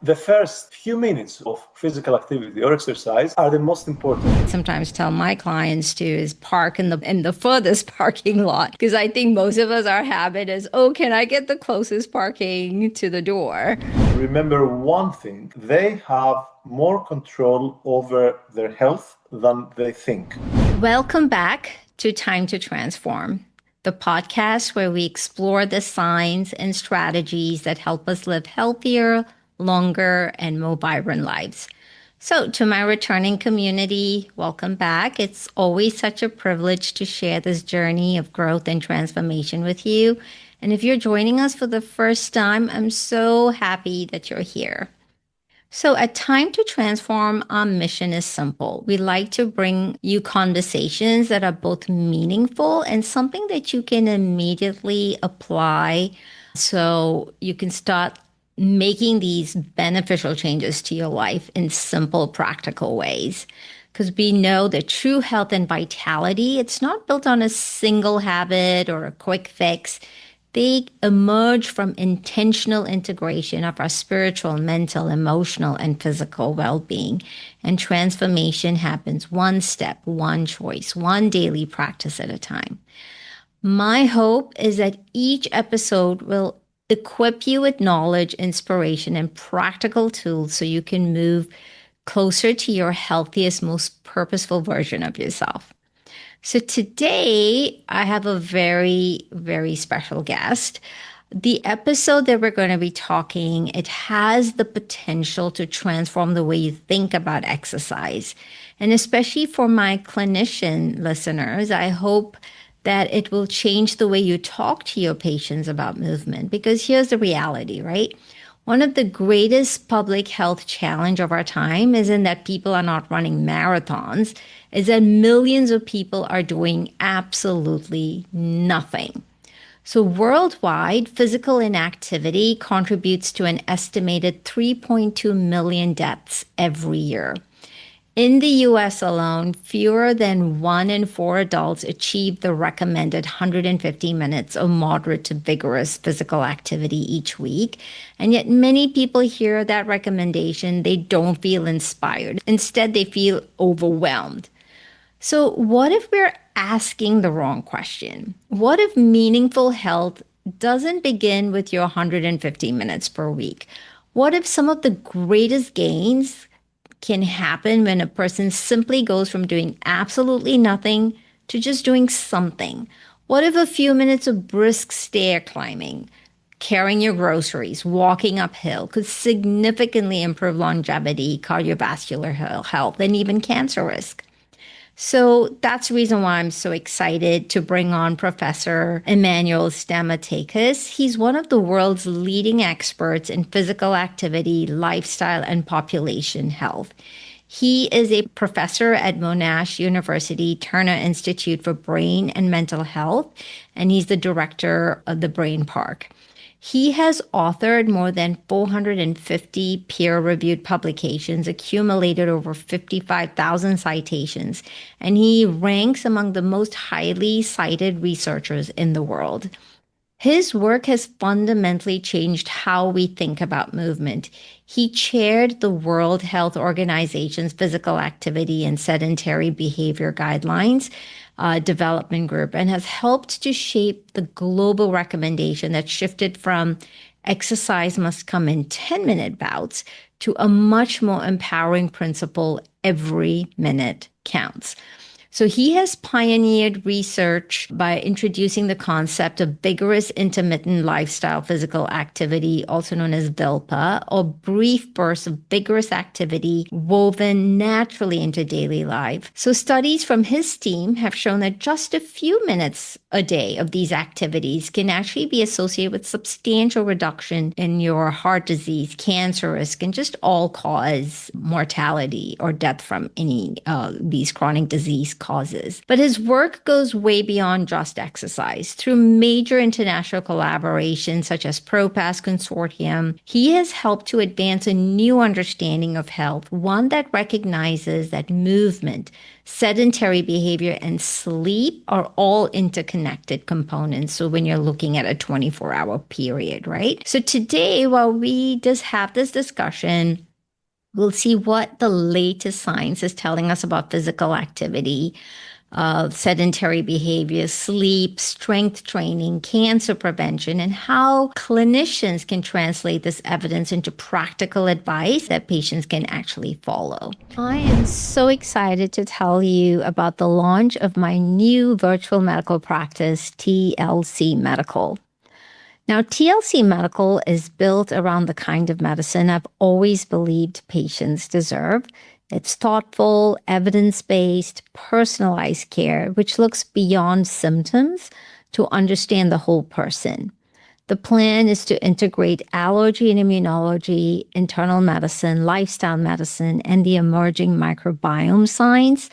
The first few minutes of physical activity or exercise are the most important. Sometimes tell my clients to is park in the furthest parking lot, because I think most of us, our habit is, oh, can I get the closest parking to the door? Remember one thing, they have more control over their health than they think. Welcome back to Time to Transform, the podcast where we explore the signs and strategies that help us live healthier, longer, and more vibrant lives. So, to my returning community, welcome back. It's always such a privilege to share this journey of growth and transformation with you. And if you're joining us for the first time, I'm so happy that you're here. So, at Time to Transform, our mission is simple. We like to bring you conversations that are both meaningful and something that you can immediately apply so you can start making these beneficial changes to your life in simple, practical ways. Because we know that true health and vitality, it's not built on a single habit or a quick fix. They emerge from intentional integration of our spiritual, mental, emotional, and physical well-being. And transformation happens one step, one choice, one daily practice at a time. My hope is that each episode will equip you with knowledge, inspiration, and practical tools so you can move closer to your healthiest, most purposeful version of yourself. So today I have a very, very special guest. The episode that we're going to be talking, it has the potential to transform the way you think about exercise. And especially for my clinician listeners, I hope that it will change the way you talk to your patients about movement. Because here's the reality, right? One of the greatest public health challenge of our time isn't that people are not running marathons, is that millions of people are doing absolutely nothing. So worldwide, physical inactivity contributes to an estimated 3.2 million deaths every year. In the US alone, fewer than 1 in 4 adults achieve the recommended 150 minutes of moderate to vigorous physical activity each week. And yet many people hear that recommendation, they don't feel inspired. Instead, they feel overwhelmed. So what if we're asking the wrong question? What if meaningful health doesn't begin with your 150 minutes per week? What if some of the greatest gains can happen when a person simply goes from doing absolutely nothing to just doing something? What if a few minutes of brisk stair climbing, carrying your groceries, walking uphill could significantly improve longevity, cardiovascular health, and even cancer risk? So that's the reason why I'm so excited to bring on Professor Emmanuel Stamatakis. He's one of the world's leading experts in physical activity, lifestyle, and population health. He is a professor at Monash University Turner Institute for Brain and Mental Health, and he's the director of the Brain Park. He has authored more than 450 peer-reviewed publications, accumulated over 55,000 citations, and he ranks among the most highly cited researchers in the world. His work has fundamentally changed how we think about movement. He chaired the World Health Organization's Physical Activity and Sedentary Behavior Guidelines development group and has helped to shape the global recommendation that shifted from exercise must come in 10-minute bouts to a much more empowering principle, every minute counts. So he has pioneered research by introducing the concept of vigorous intermittent lifestyle physical activity, also known as VILPA, or brief bursts of vigorous activity woven naturally into daily life. So studies from his team have shown that just a few minutes a day of these activities can actually be associated with substantial reduction in your heart disease, cancer risk, and just all-cause mortality or death from any these chronic disease causes. But his work goes way beyond just exercise. Through major international collaborations such as ProPass Consortium, he has helped to advance a new understanding of health, one that recognizes that movement, sedentary behavior, and sleep are all interconnected components. So when you're looking at a 24-hour period, right? So today, while we just have this discussion, we'll see what the latest science is telling us about physical activity, sedentary behavior, sleep, strength training, cancer prevention, and how clinicians can translate this evidence into practical advice that patients can actually follow. I am so excited to tell you about the launch of my new virtual medical practice, TLC Medical. Now, TLC Medical is built around the kind of medicine I've always believed patients deserve. It's thoughtful, evidence-based, personalized care, which looks beyond symptoms to understand the whole person. The plan is to integrate allergy and immunology, internal medicine, lifestyle medicine, and the emerging microbiome science,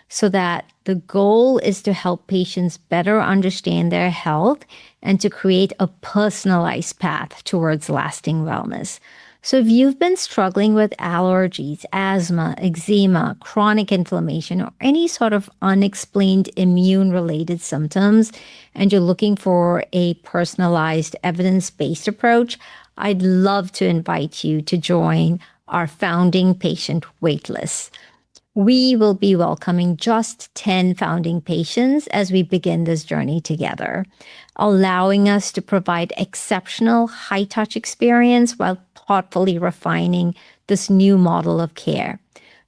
so that the goal is to help patients better understand their health and to create a personalized path towards lasting wellness. So if you've been struggling with allergies, asthma, eczema, chronic inflammation, or any sort of unexplained immune-related symptoms, and you're looking for a personalized, evidence-based approach, I'd love to invite you to join our founding patient waitlist. We will be welcoming just 10 founding patients as we begin this journey together, allowing us to provide exceptional high-touch experience while thoughtfully refining this new model of care.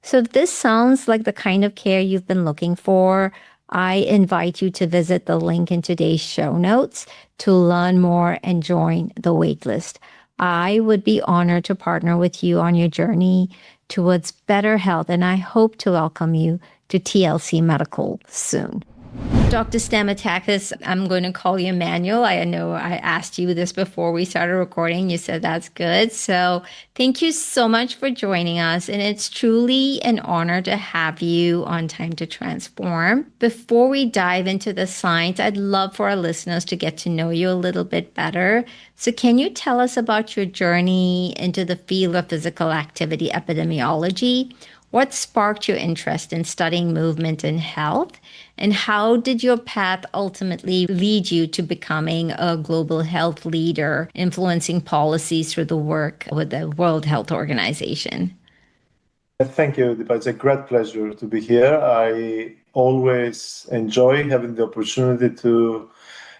So if this sounds like the kind of care you've been looking for, I invite you to visit the link in today's show notes to learn more and join the waitlist. I would be honored to partner with you on your journey towards better health, and I hope to welcome you to TLC Medical soon. Dr. Stamatakis, I'm going to call you Emmanuel. I know I asked you this before we started recording. You said that's good. So thank you so much for joining us. And it's truly an honor to have you on Time to Transform. Before we dive into the science, I'd love for our listeners to get to know you a little bit better. So can you tell us about your journey into the field of physical activity epidemiology? What sparked your interest in studying movement and health? And how did your path ultimately lead you to becoming a global health leader, influencing policies through the work with the World Health Organization? Thank you, Deepa. It's a great pleasure to be here. I always enjoy having the opportunity to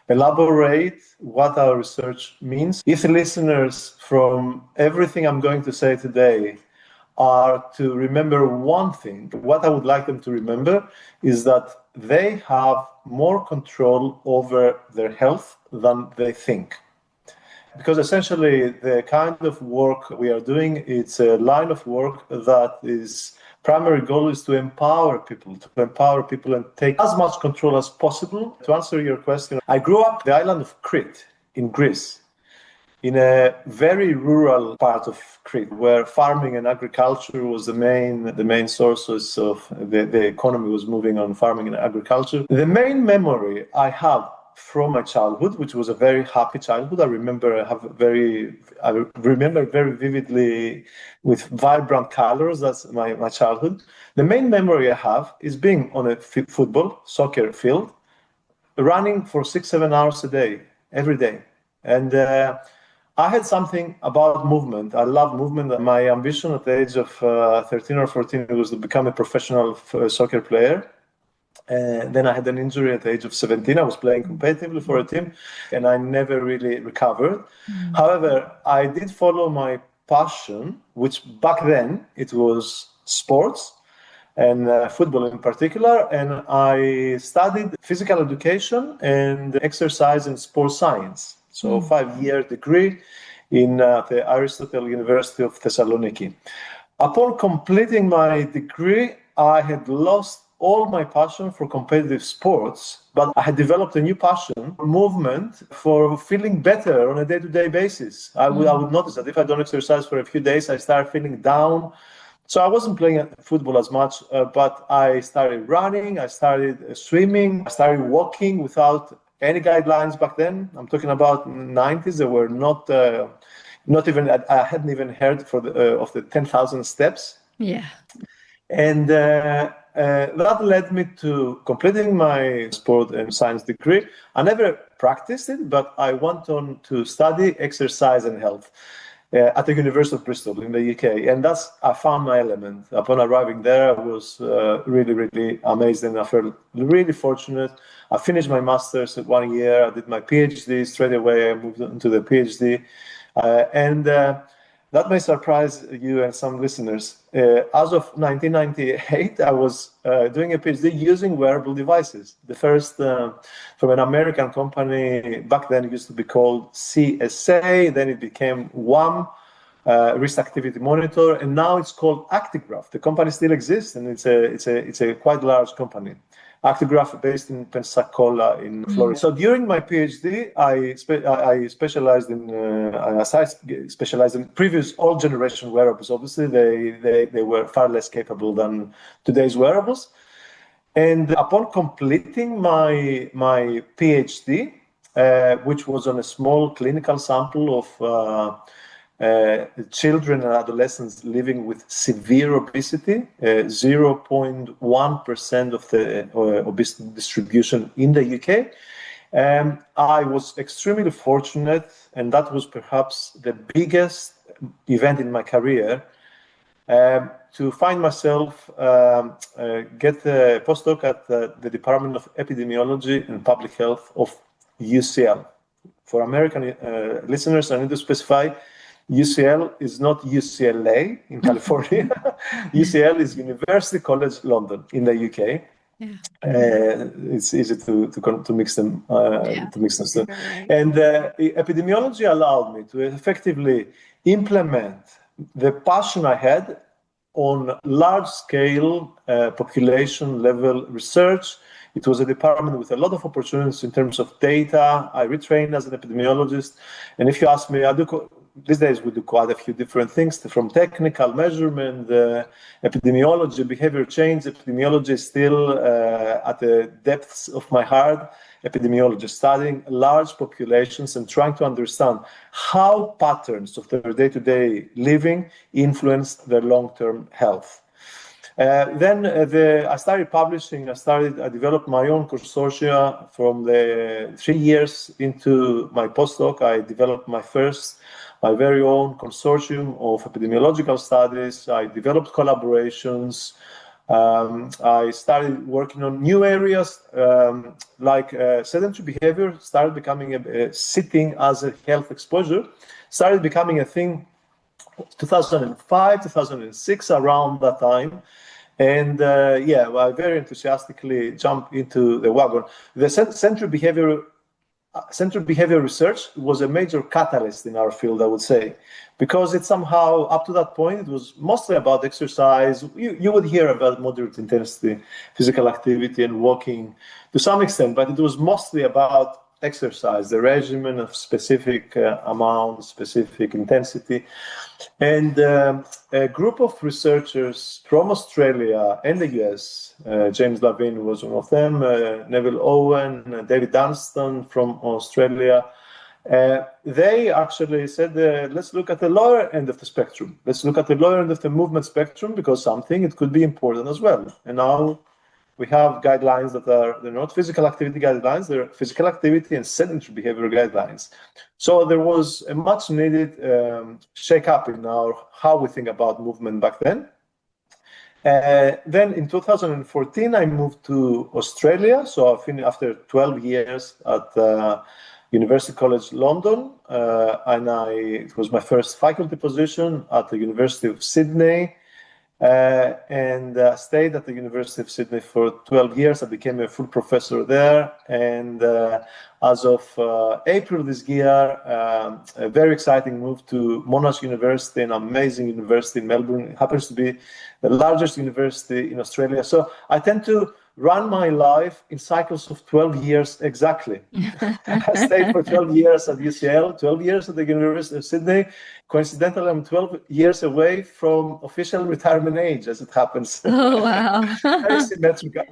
elaborate what our research means. If the listeners from everything I'm going to say today are to remember one thing, what I would like them to remember is that they have more control over their health than they think. Because essentially the kind of work we are doing, it's a line of work that is primary goal is to empower people and take as much control as possible. To answer your question, I grew up the island of Crete in Greece, in a very rural part of Crete, where farming and agriculture was the main sources of the economy was moving on farming and agriculture. The main memory I have from my childhood, which was a very happy childhood, I remember very vividly with vibrant colors. That's my childhood. The main memory I have is being on a soccer field, running for 6-7 hours a day, every day. And I had something about movement. I love movement. My ambition at the age of 13 or 14 was to become a professional soccer player. Then I had an injury at the age of 17. I was playing competitively for a team, and I never really recovered. However, I did follow my passion, which back then it was sports and football in particular. And I studied physical education and exercise and sports science. So 5-year degree in the Aristotle University of Thessaloniki. Upon completing my degree, I had lost all my passion for competitive sports, but I had developed a new passion, movement, for feeling better on a day-to-day basis. I would notice that if I don't exercise for a few days, I start feeling down, So I wasn't playing football as much, but I started running, I started swimming, I started walking without any guidelines back then. I'm talking about 90s. There were not even, I hadn't even heard of the 10,000 steps. Yeah. And that led me to completing my sport and science degree. I never practiced it, but I went on to study exercise and health at the University of Bristol in the UK. And I found my element. Upon arriving there, I was really, really amazed, and I felt really fortunate. I finished my master's in 1 year. I did my PhD straight away. I moved into the PhD. That may surprise you and some listeners. As of 1998, I was doing a PhD using wearable devices. The first from an American company, back then it used to be called CSA, then it became WAM, Wrist Activity Monitor, and now it's called Actigraph. The company still exists, and it's a quite large company. Actigraph, based in Pensacola in Florida. So during my PhD, I specialized in previous old generation wearables. Obviously, they were far less capable than today's wearables. And upon completing my PhD, which was on a small clinical sample of children and adolescents living with severe obesity, 0.1% of the obesity distribution in the UK. I was extremely fortunate, and that was perhaps the biggest event in my career, to find myself get a postdoc at the Department of Epidemiology and Public Health of UCL. For American listeners, I need to specify UCL is not UCLA in California. UCL is University College London in the UK. Yeah. It's easy to mix them. To mix them. Right. And epidemiology allowed me to effectively implement the passion I had on large-scale population-level research. It was a department with a lot of opportunities in terms of data. I retrained as an epidemiologist, and if you ask me, these days we do quite a few different things, from technical measurement, epidemiology, behavior change. Epidemiology is still at the depths of my heart. Epidemiology, studying large populations and trying to understand how patterns of their day-to-day living influence their long-term health. Then I started publishing. I developed my own consortia. From the 3 years into my postdoc, I developed my very own consortium of epidemiological studies. I developed collaborations. I started working on new areas like sedentary behavior. Started becoming sitting as a health exposure. Started becoming a thing 2005, 2006, around that time. And I very enthusiastically jumped into the wagon. The central behavior research was a major catalyst in our field, I would say, because it somehow, up to that point, it was mostly about exercise. You would hear about moderate intensity physical activity and walking to some extent, but it was mostly about exercise, the regimen of specific amount, specific intensity. And a group of researchers from Australia and the US, James Lavin was one of them, Neville Owen, David Dunstan from Australia, they actually said, let's look at the lower end of the spectrum. Let's look at the lower end of the movement spectrum, because it could be important as well. And now we have guidelines they're not physical activity guidelines, they're physical activity and sedentary behavior guidelines. So there was a much needed shake-up in how we think about movement back then. Then in 2014, I moved to Australia. So I finished after 12 years at University College London, and it was my first faculty position at the University of Sydney. And stayed at the University of Sydney for 12 years. I became a full professor there. And as of April this year, a very exciting move to Manos University, an amazing university in Melbourne. It happens to be the largest university in Australia. So I tend to run my life in cycles of 12 years exactly. I stayed for 12 years at UCL, 12 years at the University of Sydney. Coincidentally, I'm 12 years away from official retirement age, as it happens. Oh, wow.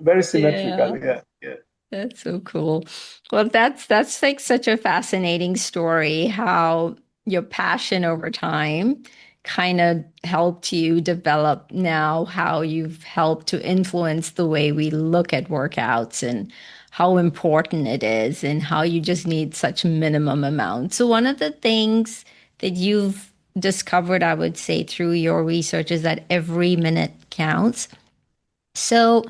Very symmetrical. Yeah. Yeah, yeah. That's so cool. Well, that's like such a fascinating story, how your passion over time kind of helped you develop now how you've helped to influence the way we look at workouts and how important it is and how you just need such minimum amounts. So one of the things that you've discovered, I would say, through your research is that every minute counts. So,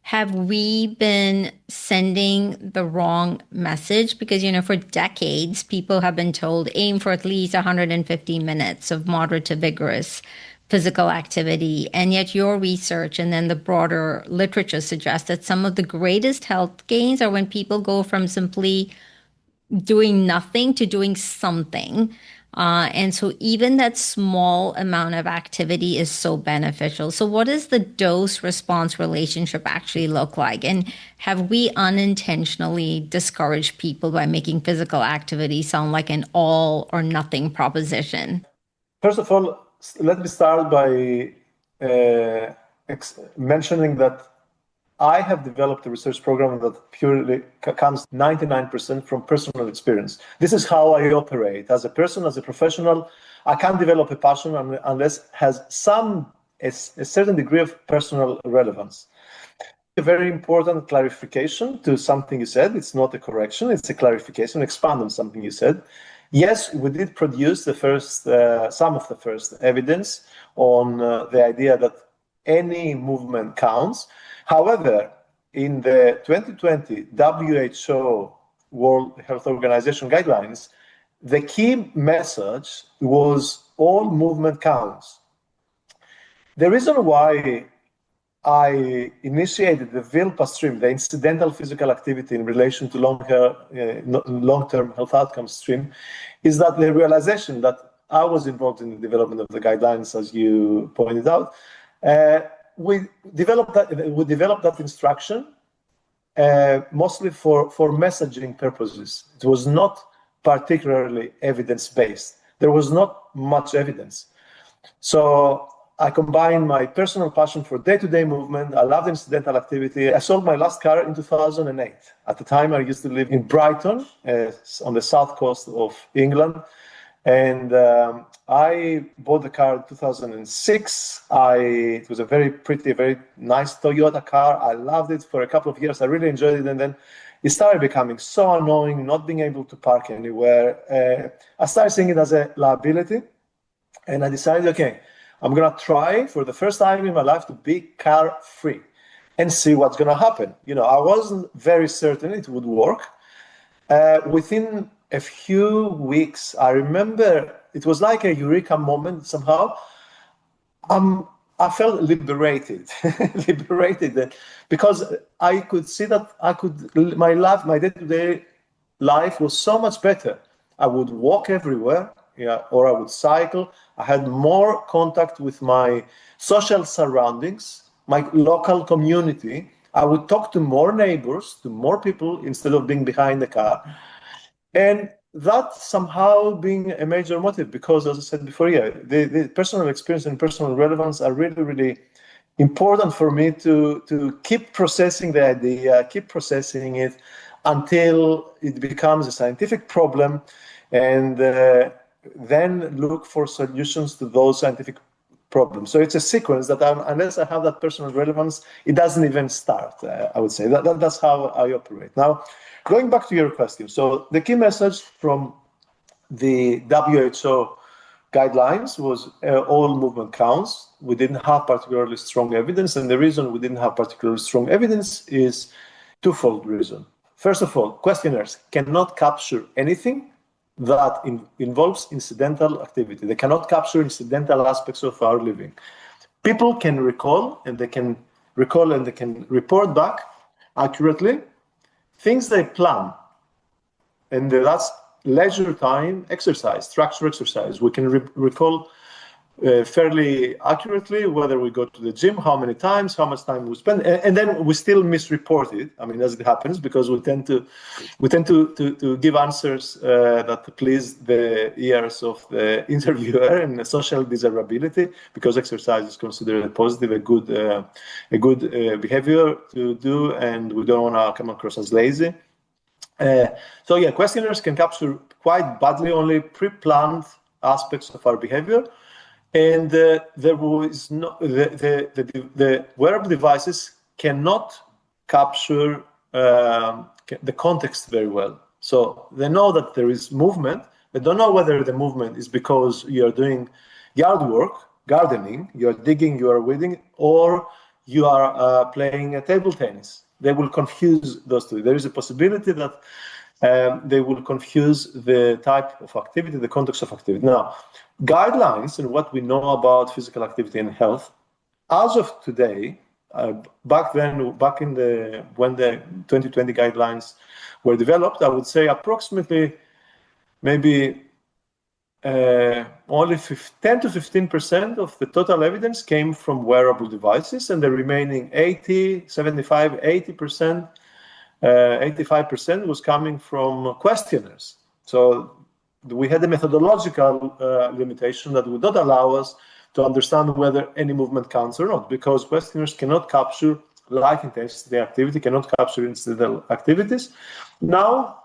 have we been sending the wrong message? Because, for decades, people have been told aim for at least 150 minutes of moderate to vigorous physical activity. And yet, your research and then the broader literature suggests that some of the greatest health gains are when people go from simply doing nothing to doing something. And so even that small amount of activity is so beneficial. So what does the dose response relationship actually look like? And have we unintentionally discouraged people by making physical activity sound like an all or nothing proposition? First of all, let me start by mentioning that I have developed a research program that purely comes 99% from personal experience. This is how I operate as a person, as a professional. I can't develop a passion unless it has a certain degree of personal relevance. A very important clarification to something you said. It's not a correction, it's a clarification, expand on something you said. Yes, we did produce some of the first evidence on the idea that any movement counts. However, in the 2020 WHO World Health Organization guidelines, the key message was all movement counts. The reason why I initiated the VILPA stream, the incidental physical activity in relation to long-term health outcomes stream, is that the realization that I was involved in the development of the guidelines, as you pointed out. We developed that instruction mostly for messaging purposes. It was not particularly evidence-based. There was not much evidence. So I combined my personal passion for day-to-day movement. I loved incidental activity. I sold my last car in 2008. At the time, I used to live in Brighton, on the south coast of England. And I bought the car in 2006. It was a very pretty, very nice Toyota car. I loved it for a couple of years. I really enjoyed it. And then it started becoming so annoying, not being able to park anywhere. I started seeing it as a liability. And I decided, okay, I'm going to try for the first time in my life to be car free and see what's going to happen. I wasn't very certain it would work. Within a few weeks, I remember it was like a eureka moment somehow. I felt liberated, because I could see that my day-to-day life was so much better. I would walk everywhere, or I would cycle. I had more contact with my social surroundings, my local community. I would talk to more neighbors, to more people, instead of being behind the car. And that somehow being a major motive, because as I said before, the personal experience and personal relevance are really, really important for me to keep processing the idea, keep processing it until it becomes a scientific problem, and then look for solutions to those scientific problems. So it's a sequence that unless I have that personal relevance, it doesn't even start, I would say. That's how I operate. Now, going back to your question, so the key message from the WHO guidelines was all movement counts. We didn't have particularly strong evidence, and the reason we didn't have particularly strong evidence is twofold reason. First of all, questionnaires cannot capture anything that involves incidental activity. They cannot capture incidental aspects of our living. People can recall and they can report back accurately things they plan, and that's leisure time exercise, structured exercise. We can recall fairly accurately whether we go to the gym, how many times, how much time we spend, and then we still misreport it. I mean, as it happens, because we tend to give answers that please the ears of the interviewer and the social desirability, because exercise is considered a positive, a good behavior to do, and we don't want to come across as lazy. So yeah, questionnaires can capture quite badly only pre-planned aspects of our behavior. And there was no, the wearable devices cannot capture the context very well. So they know that there is movement. They don't know whether the movement is because you are doing yard work, gardening, you are digging, you are weeding, or you are playing table tennis. They will confuse those two. There is a possibility that they will confuse the type of activity, the context of activity. Now, guidelines and what we know about physical activity and health, as of today, back in when the 2020 guidelines were developed, I would say approximately maybe only 10 to 15% of the total evidence came from wearable devices, and the remaining 80, 75, 80%, 85% was coming from questionnaires. So we had a methodological limitation that would not allow us to understand whether any movement counts or not, because questionnaires cannot capture light intensity activity, cannot capture incidental activities. Now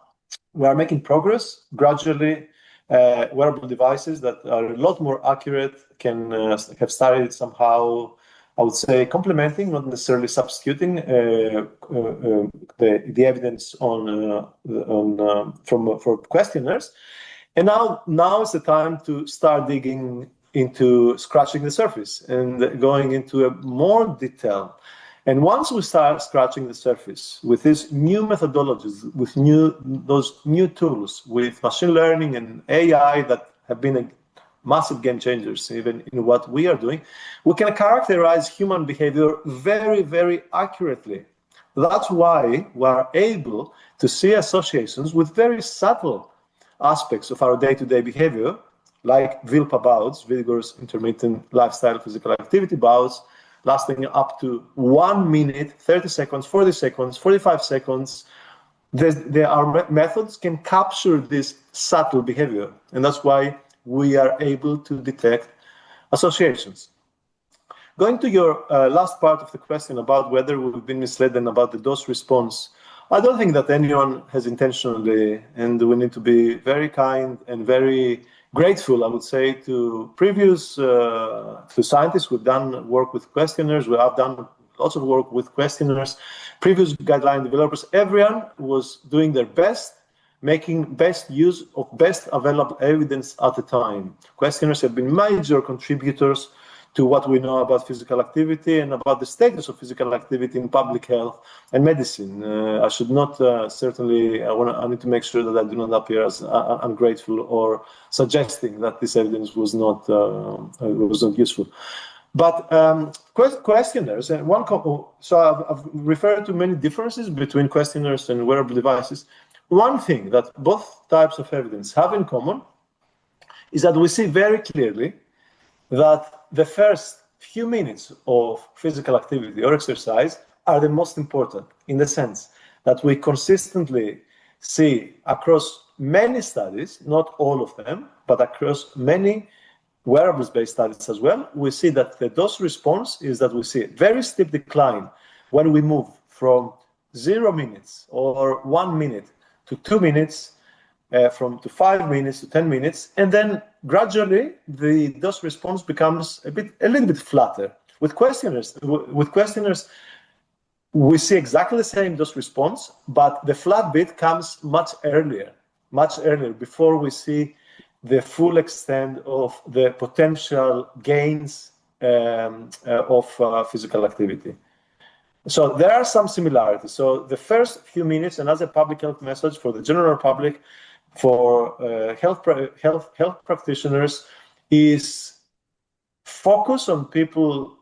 we are making progress gradually. Wearable devices that are a lot more accurate can have started somehow, I would say, complementing, not necessarily substituting the evidence for questionnaires. And now is the time to start digging into scratching the surface and going into a more detail. And once we start scratching the surface with these new methodologies, with those new tools, with machine learning and AI that have been a massive game changers, even in what we are doing, we can characterize human behavior very, very accurately. That's why we are able to see associations with very subtle aspects of our day-to-day behavior, like VILPA bouts, vigorous intermittent lifestyle physical activity bouts, lasting up to 1 minute, 30 seconds, 40 seconds, 45 seconds. Our methods can capture this subtle behavior, and that's why we are able to detect associations. Going to your last part of the question about whether we've been misled and about the dose response, I don't think that anyone has intentionally, and we need to be very kind and very grateful, I would say, to previous to scientists who've done work with questionnaires. We have done lots of work with questionnaires. Previous guideline developers, everyone was doing their best, making best use of best available evidence at the time. Questionnaires have been major contributors to what we know about physical activity and about the status of physical activity in public health and medicine. I should not certainly, I need to make sure that I do not appear as ungrateful or suggesting that this evidence was not useful. But questionnaires, and so I've referred to many differences between questionnaires and wearable devices. One thing that both types of evidence have in common is that we see very clearly that the first few minutes of physical activity or exercise are the most important, in the sense that we consistently see across many studies, not all of them, but across many wearables-based studies as well, we see that the dose response is that we see a very steep decline when we move from 0 minutes or 1 minute to 2 minutes, to 5 minutes to 10 minutes, and then gradually the dose response becomes a little bit flatter. With questionnaires, we see exactly the same dose response, but the flat bit comes much earlier, before we see the full extent of the potential gains of physical activity. So there are some similarities. So the first few minutes, and as a public health message for the general public, for health practitioners, is focus on people,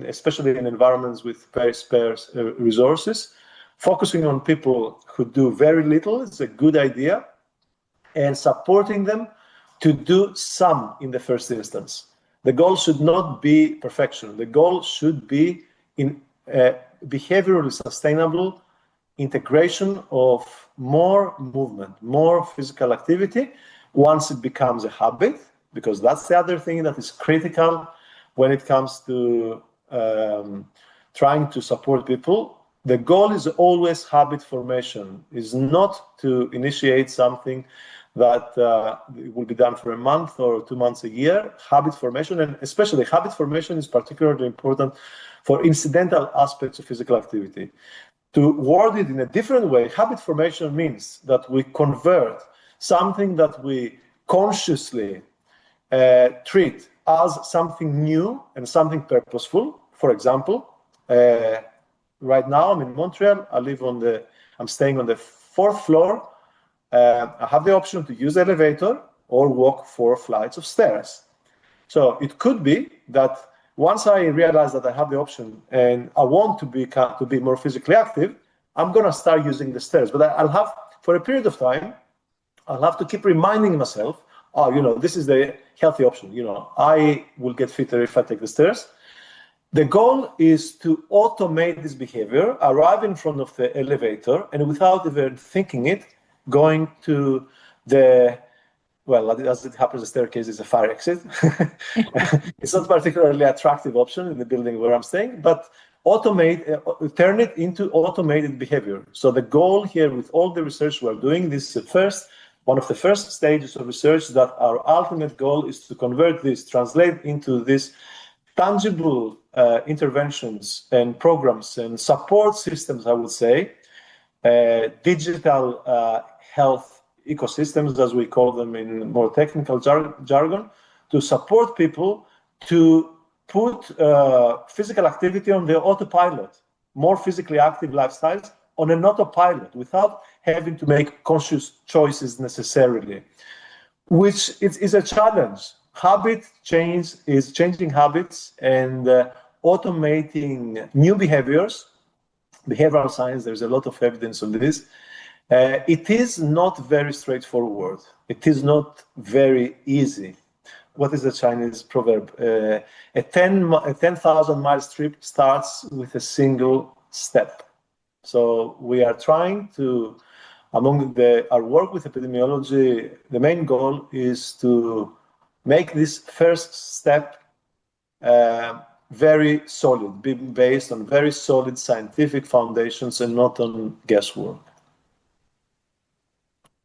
especially in environments with very sparse resources. Focusing on people who do very little is a good idea, and supporting them to do some in the first instance. The goal should not be perfection. The goal should be in behaviorally sustainable integration of more movement, more physical activity once it becomes a habit, because that's the other thing that is critical when it comes to trying to support people. The goal is always habit formation, is not to initiate something that will be done for a month or 2 months a year. Habit formation, and especially habit formation, is particularly important for incidental aspects of physical activity. To word it in a different way, habit formation means that we convert something that we consciously treat as something new and something purposeful. For example, right now I'm in Montreal. I'm staying on the 4th floor. I have the option to use the elevator or walk 4 flights of stairs. So it could be that once I realize that I have the option and I want to be more physically active, I'm going to start using the stairs. But I'll have, for a period of time, I'll have to keep reminding myself, this is the healthy option. I will get fitter if I take the stairs. The goal is to automate this behavior, arrive in front of the elevator, and without even thinking it, going to as it happens, the staircase is a fire exit. It's not particularly attractive option in the building where I'm staying, but turn it into automated behavior. So the goal here with all the research we're doing, this is one of the first stages of research, that our ultimate goal is to convert this, translate into this tangible interventions and programs and support systems, I would say, digital health ecosystems, as we call them in more technical jargon, to support people to put physical activity on the autopilot, more physically active lifestyles on an autopilot without having to make conscious choices necessarily, which is a challenge. Habit change is changing habits and automating new behaviors. Behavioral science, there's a lot of evidence on this. It is not very straightforward. It is not very easy. What is the Chinese proverb? A 10,000 mile trip starts with a single step. So we are trying to, among our work with epidemiology, the main goal is to make this first step very solid, be based on very solid scientific foundations and not on guesswork.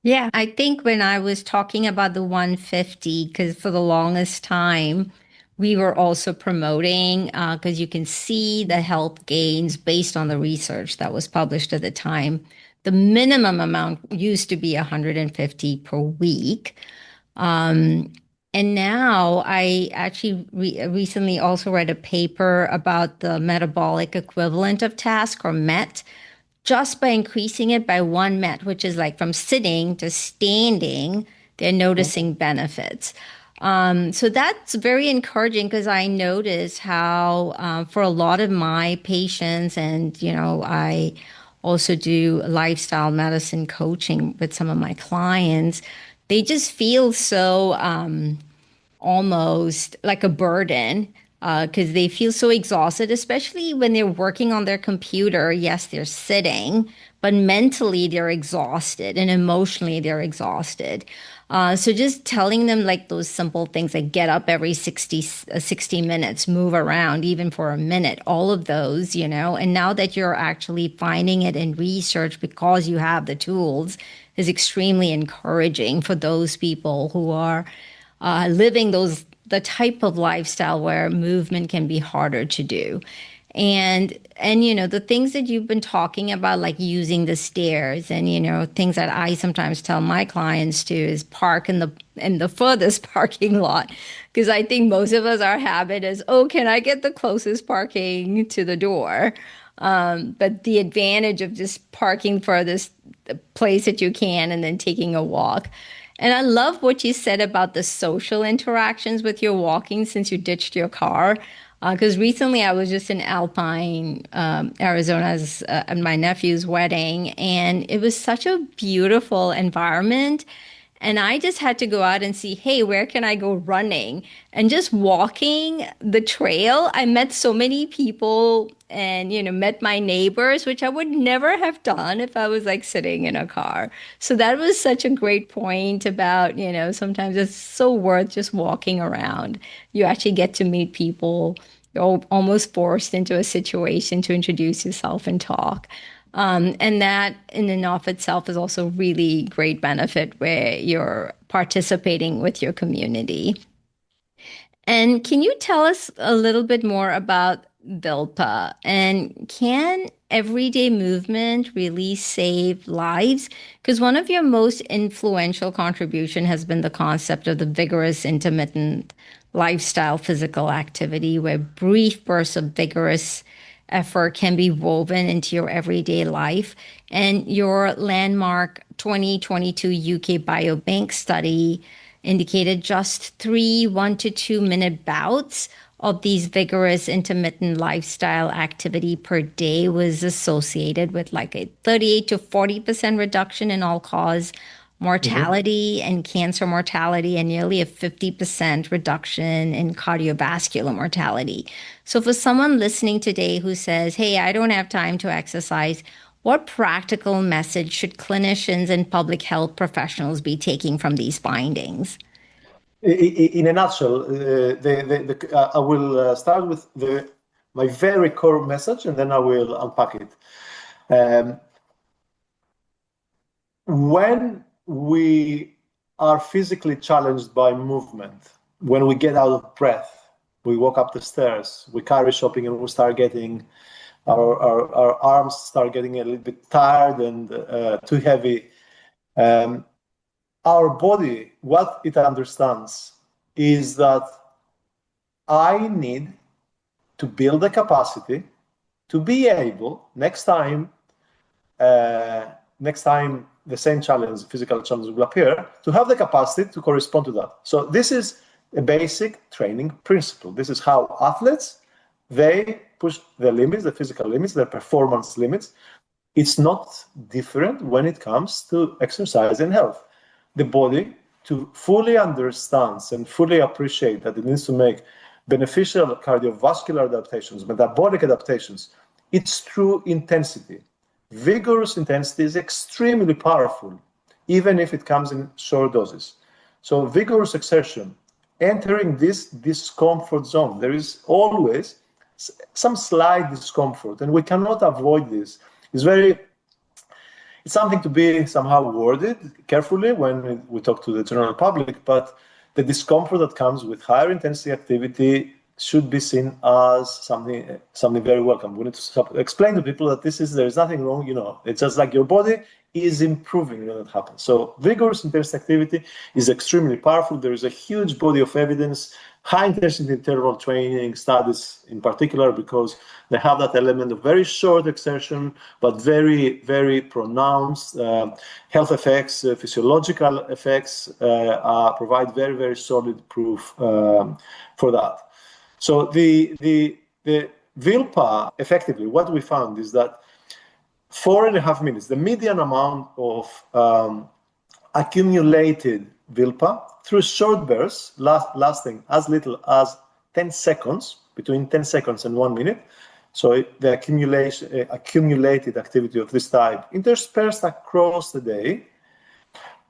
Yeah, I think when I was talking about the 150, because for the longest time, we were also promoting, because you can see the health gains based on the research that was published at the time. The minimum amount used to be 150 per week. And now I actually recently also read a paper about the metabolic equivalent of task, or MET, just by increasing it by 1 MET, which is like from sitting to standing, they're noticing benefits. So that's very encouraging, because I notice how for a lot of my patients, and I also do lifestyle medicine coaching with some of my clients, they just feel so almost like a burden, because they feel so exhausted, especially when they're working on their computer. Yes, they're sitting, but mentally they're exhausted and emotionally they're exhausted. So just telling them like those simple things, like get up every 60 minutes, move around even for a minute, all of those, and now that you're actually finding it in research because you have the tools, is extremely encouraging for those people who are living the type of lifestyle where movement can be harder to do. And the things that you've been talking about, like using the stairs, and things that I sometimes tell my clients to is park in the furthest parking lot, because I think most of us, our habit is, can I get the closest parking to the door? But the advantage of just parking furthest place that you can and then taking a walk. And I love what you said about the social interactions with your walking since you ditched your car. Because recently I was just in Alpine, Arizona, at my nephew's wedding, and it was such a beautiful environment. And I just had to go out and see, hey, where can I go running? And just walking the trail, I met so many people and, met my neighbors, which I would never have done if I was like sitting in a car. So that was such a great point about, sometimes it's so worth just walking around. You actually get to meet people. You're almost forced into a situation to introduce yourself and talk. And that in and of itself is also really great benefit where you're participating with your community. And can you tell us a little bit more about VILPA? And can everyday movement really save lives? Because one of your most influential contribution has been the concept of the vigorous intermittent lifestyle physical activity, where brief bursts of vigorous effort can be woven into your everyday life. And your landmark 2022 UK Biobank study indicated just 1 to 2 minute bouts of these vigorous intermittent lifestyle activity per day was associated with like a 38 to 40% reduction in all-cause mortality and cancer mortality, and nearly a 50% reduction in cardiovascular mortality. So for someone listening today who says, hey, I don't have time to exercise, what practical message should clinicians and public health professionals be taking from these findings? In a nutshell, I will start with my very core message, and then I will unpack it. When we are physically challenged by movement, when we get out of breath, we walk up the stairs, we carry shopping, and we start getting our arms start getting a little bit tired and too heavy. Our body, what it understands is that I need to build the capacity to be able next time the same challenge, physical challenge will appear, to have the capacity to correspond to that. So this is a basic training principle. This is how athletes, they push their limits, the physical limits, their performance limits. It's not different when it comes to exercise and health. The body, to fully understand and fully appreciate that it needs to make beneficial cardiovascular adaptations, metabolic adaptations, it's through intensity. Vigorous intensity is extremely powerful, even if it comes in short doses. So vigorous exertion, entering this discomfort zone, there is always some slight discomfort, and we cannot avoid this. It's something to be somehow worded carefully when we talk to the general public, but the discomfort that comes with higher intensity activity should be seen as something very welcome. We need to explain to people that there is nothing wrong, it's just like your body is improving when it happens. So vigorous intensity activity is extremely powerful. There is a huge body of evidence, high intensity interval training studies in particular, because they have that element of very short exertion, but very, very pronounced health effects, physiological effects, provide very, very solid proof for that. So the VILPA, effectively, what we found is that 4.5 minutes, the median amount of accumulated VILPA through short bursts, lasting as little as 10 seconds, between 10 seconds and 1 minute. So the accumulated activity of this type interspersed across the day,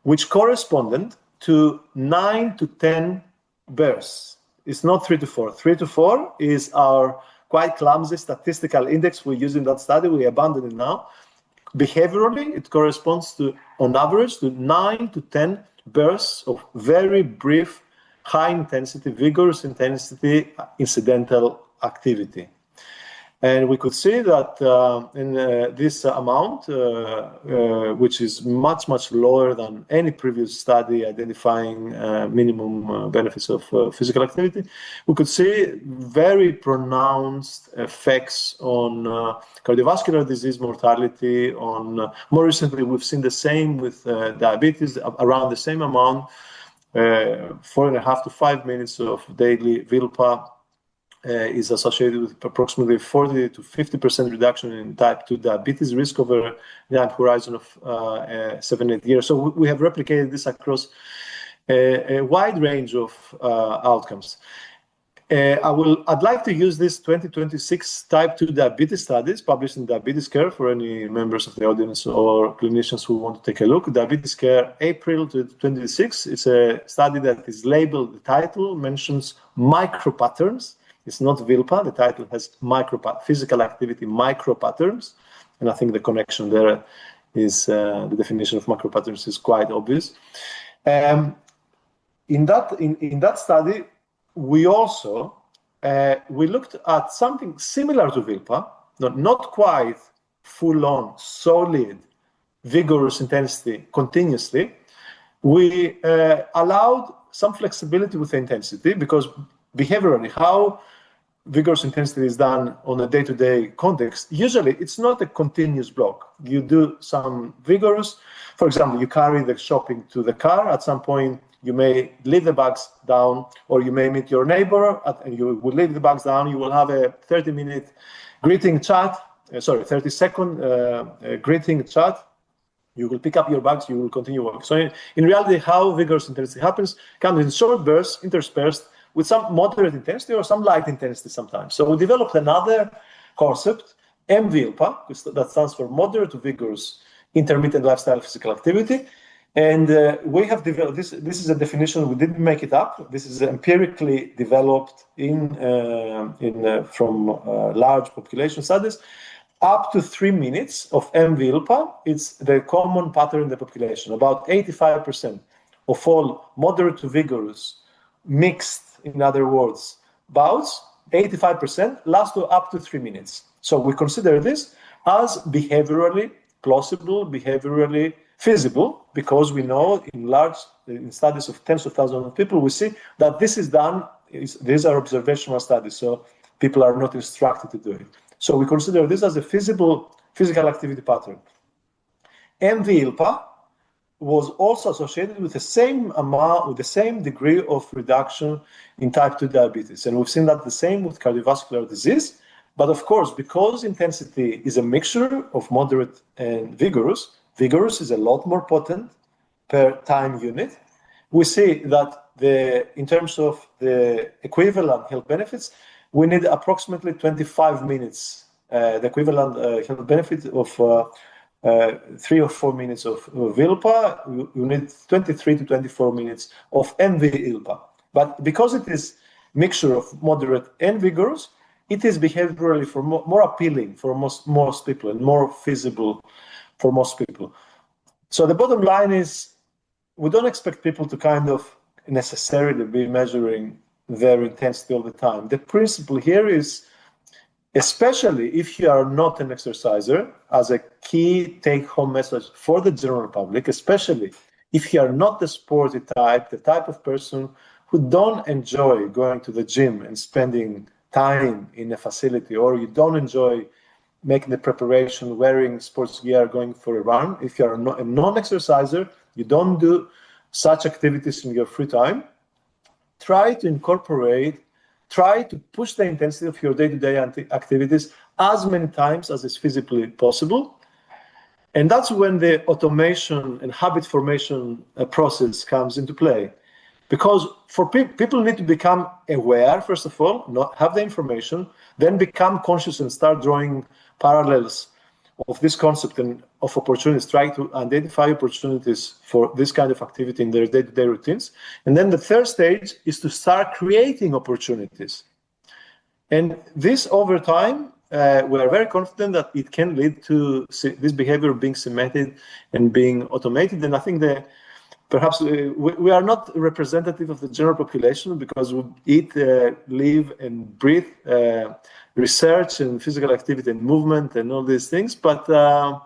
which corresponded to 9 to 10 bursts. It's not 3 to 4. 3 to 4 is our quite clumsy statistical index we use in that study. We abandoned it now. Behaviorally, it corresponds to, on average, to 9 to 10 bursts of very brief, high-intensity, vigorous intensity, incidental activity. And we could see that in this amount, which is much, much lower than any previous study identifying minimum benefits of physical activity, we could see very pronounced effects on cardiovascular disease mortality. More recently, we've seen the same with diabetes, around the same amount, 4.5 to 5 minutes of daily VILPA is associated with approximately 40 to 50% reduction in type 2 diabetes risk over the time horizon of 7-8 years. So we have replicated this across a wide range of outcomes. I'd like to use this 2026 type 2 diabetes studies published in Diabetes Care for any members of the audience or clinicians who want to take a look. Diabetes Care April 2026. It's a study that is labeled, the title mentions micro patterns. It's not VILPA. The title has physical activity micro patterns. And I think the connection there is, the definition of micro patterns is quite obvious. In that study, we also we looked at something similar to VILPA, not quite full-on, solid, vigorous intensity continuously. We allowed some flexibility with the intensity because behaviorally, how vigorous intensity is done on a day-to-day context, usually it's not a continuous block. You do some vigorous, for example, you carry the shopping to the car. At some point, you may leave the bags down, or you may meet your neighbor, and you will leave the bags down. You will have a 30-minute greeting chat, 30-second greeting chat. You will pick up your bags, you will continue working. So in reality, how vigorous intensity happens comes in short bursts, interspersed with some moderate intensity or some light intensity sometimes. So we developed another concept, MVILPA, that stands for Moderate to Vigorous Intermittent Lifestyle Physical Activity. And we have developed this. This is a definition. We didn't make it up. This is empirically developed from large population studies. Up to 3 minutes of MVILPA, it's the common pattern in the population. About 85% of all moderate to vigorous, mixed, in other words, bouts, 85% last up to 3 minutes. So we consider this as behaviorally plausible, behaviorally feasible, because we know in studies of tens of thousands of people, we see that this is done, these are observational studies, so people are not instructed to do it. So we consider this as a feasible physical activity pattern. MVILPA was also associated with the same amount, with the same degree of reduction in type 2 diabetes. And we've seen that the same with cardiovascular disease. But of course, because intensity is a mixture of moderate and vigorous is a lot more potent per time unit. We see that in terms of the equivalent health benefits, we need approximately 25 minutes, the equivalent health benefit of 3 or 4 minutes of VILPA, you need 23 to 24 minutes of MVILPA. But because it is mixture of moderate and vigorous, it is behaviorally more appealing for most people and more feasible for most people. So the bottom line is, we don't expect people to kind of necessarily be measuring their intensity all the time. The principle here is, especially if you are not an exerciser, as a key take-home message for the general public, especially if you are not the sporty type, the type of person who don't enjoy going to the gym and spending time in a facility, or you don't enjoy making the preparation, wearing sports gear, going for a run. If you are a non-exerciser, you don't do such activities in your free time, try to push the intensity of your day-to-day activities as many times as is physically possible. And that's when the automation and habit formation process comes into play. Because for people need to become aware, first of all, not have the information, then become conscious and start drawing parallels of this concept and of opportunities, try to identify opportunities for this kind of activity in their day-to-day routines. And then the third stage is to start creating opportunities. And this over time, we are very confident that it can lead to this behavior being cemented and being automated. And I think perhaps we are not representative of the general population because we eat, live, and breathe research and physical activity and movement and all these things. But I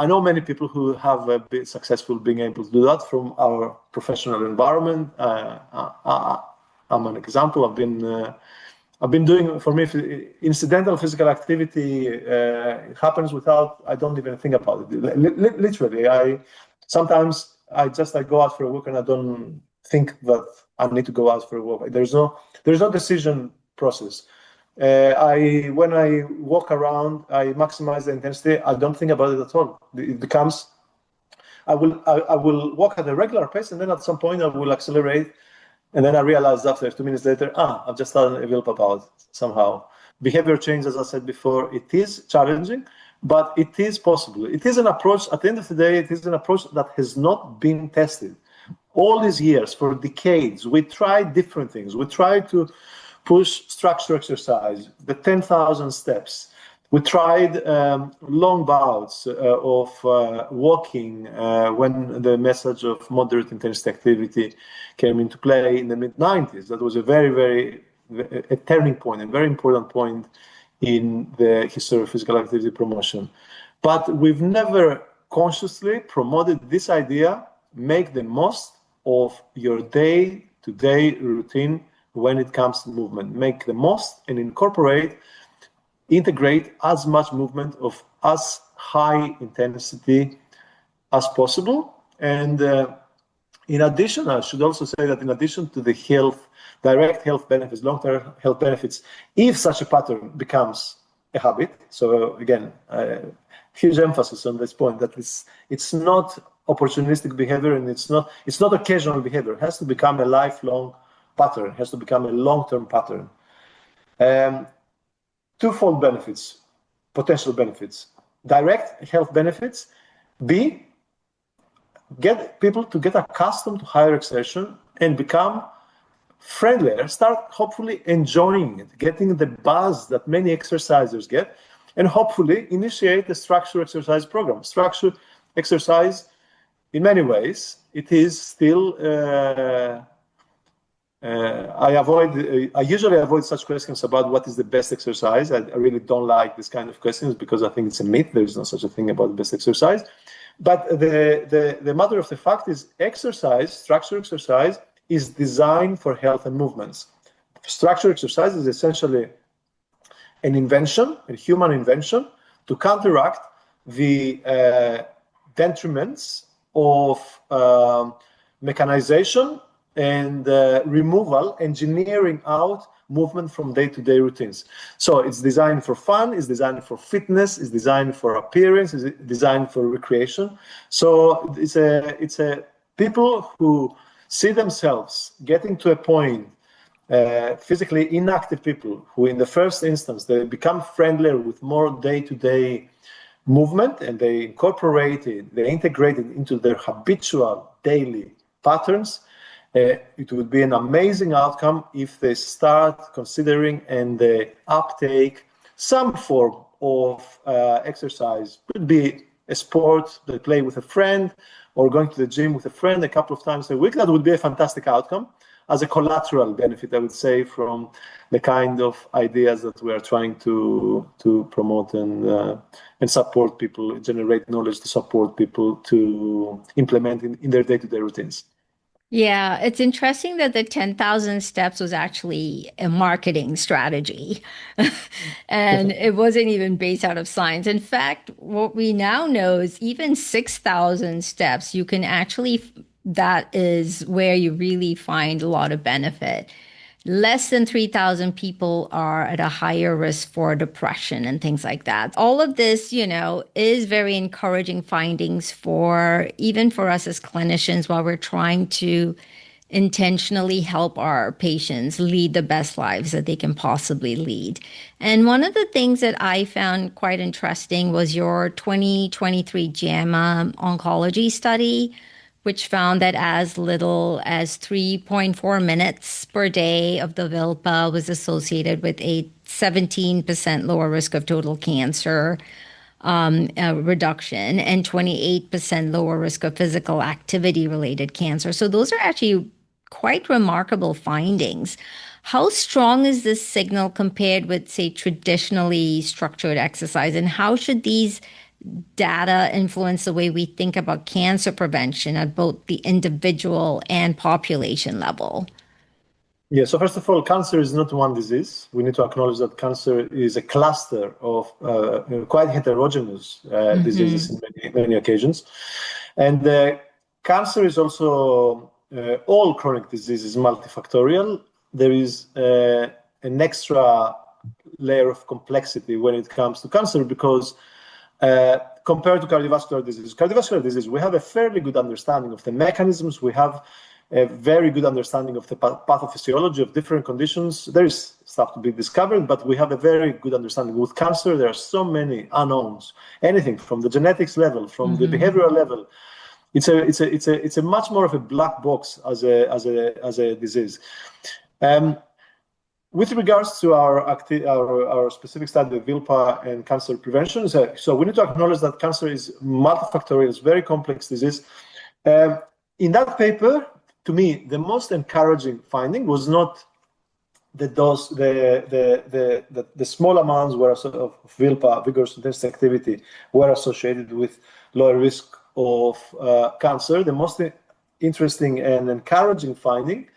know many people who have been successful being able to do that from our professional environment. I'm an example. I've been doing, for me, incidental physical activity happens without, I don't even think about it. Literally, sometimes I go out for a walk and I don't think that I need to go out for a walk. There's no decision process. When I walk around, I maximize the intensity. I don't think about it at all. It becomes, I will walk at a regular pace, and then at some point I will accelerate, and then I realize after 2 minutes later, I've just done a VILPA about somehow. Behavior change, as I said before, it is challenging, but it is possible. It is an approach, at the end of the day, it is an approach that has not been tested. All these years, for decades, we tried different things. We tried to push structure exercise, the 10,000 steps. We tried long bouts of walking when the message of moderate intensity activity came into play in the mid-90s. That was a a turning point, a very important point in the history of physical activity promotion. But we've never consciously promoted this idea: make the most of your day-to-day routine when it comes to movement. Make the most and integrate as much movement of as high intensity as possible. And in addition, I should also say that in addition to the direct health benefits, long-term health benefits, if such a pattern becomes a habit, so again, huge emphasis on this point, that it's not opportunistic behavior, and it's not occasional behavior. It has to become a lifelong pattern. It has to become a long-term pattern. Twofold benefits, potential benefits: direct health benefits. B, get people to get accustomed to higher exertion and become friendlier, start hopefully enjoying it, getting the buzz that many exercisers get, and hopefully initiate a structured exercise program. Structured exercise, in many ways, it is still, I usually avoid such questions about what is the best exercise. I really don't like this kind of questions because I think it's a myth. There is no such a thing about the best exercise. But the matter of the fact is, structured exercise, is designed for health and movements. Structured exercise is essentially an invention, a human invention, to counteract the detriments of mechanization and engineering out movement from day-to-day routines. So it's designed for fun, it's designed for fitness, it's designed for appearance, it's designed for recreation. So it's a people who see themselves getting to a point, physically inactive people who in the first instance, they become friendlier with more day-to-day movement, and they integrate it into their habitual daily patterns. It would be an amazing outcome if they start considering and they uptake some form of exercise. It could be a sport they play with a friend, or going to the gym with a friend a couple of times a week. That would be a fantastic outcome as a collateral benefit, I would say, from the kind of ideas that we are trying to promote and support people, generate knowledge to support people to implement in their day-to-day routines. Yeah, it's interesting that the 10,000 steps was actually a marketing strategy. And it wasn't even based out of science. In fact, what we now know is even 6,000 steps, that is where you really find a lot of benefit. Less than 3,000 people are at a higher risk for depression and things like that. All of this, is very encouraging findings even for us as clinicians, while we're trying to intentionally help our patients lead the best lives that they can possibly lead. And one of the things that I found quite interesting was your 2023 JAMA oncology study, which found that as little as 3.4 minutes per day of the VILPA was associated with a 17% lower risk of total cancer reduction and 28% lower risk of physical activity-related cancer. So those are actually quite remarkable findings. How strong is this signal compared with, say, traditionally structured exercise, and how should these data influence the way we think about cancer prevention at both the individual and population level? Yeah, so first of all, cancer is not one disease. We need to acknowledge that cancer is a cluster of quite heterogeneous diseases in many occasions. And cancer is also, all chronic disease is multifactorial. There is an extra layer of complexity when it comes to cancer, because compared to cardiovascular disease, we have a fairly good understanding of the mechanisms. We have a very good understanding of the pathophysiology of different conditions. There is stuff to be discovered, but we have a very good understanding. With cancer, there are so many unknowns. Anything from the genetics level, from the behavioral level. It's a much more of a black box as a disease. With regards to our specific study of VILPA and cancer prevention, so we need to acknowledge that cancer is multifactorial, it's a very complex disease. In that paper, to me, the most encouraging finding was not the dose, the small amounts were of VILPA, vigorous intense activity, were associated with lower risk of cancer. The most interesting and encouraging finding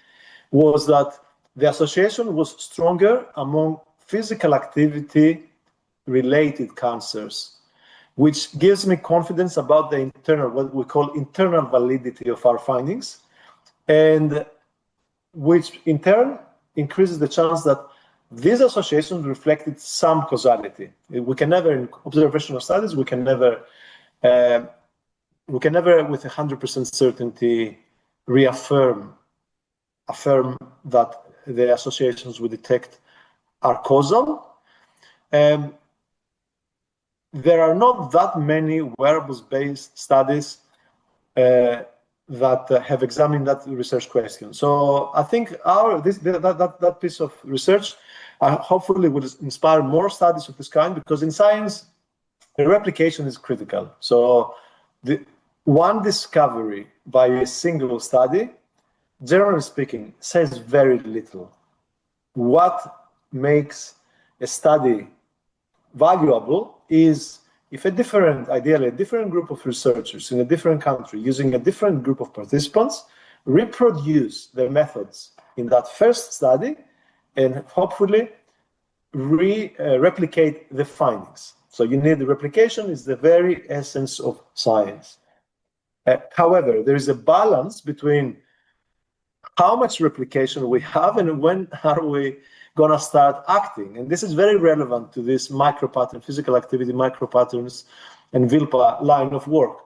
was that the association was stronger among physical activity related cancers, which gives me confidence about the internal, what we call internal validity of our findings, and which in turn increases the chance that these associations reflected some causality. We can never, in observational studies, we can never with 100% certainty affirm that the associations we detect are causal. There are not that many wearables-based studies that have examined that research question. So I think that piece of research hopefully will inspire more studies of this kind, because in science, the replication is critical. So the one discovery by a single study, generally speaking, says very little. What makes a study valuable is if ideally a different group of researchers in a different country using a different group of participants reproduce the methods in that first study and hopefully replicate the findings. So you need the replication, is the very essence of science. However, there is a balance between how much replication we have and when are we going to start acting. And this is very relevant to this micropattern, physical activity micropatterns and VILPA line of work,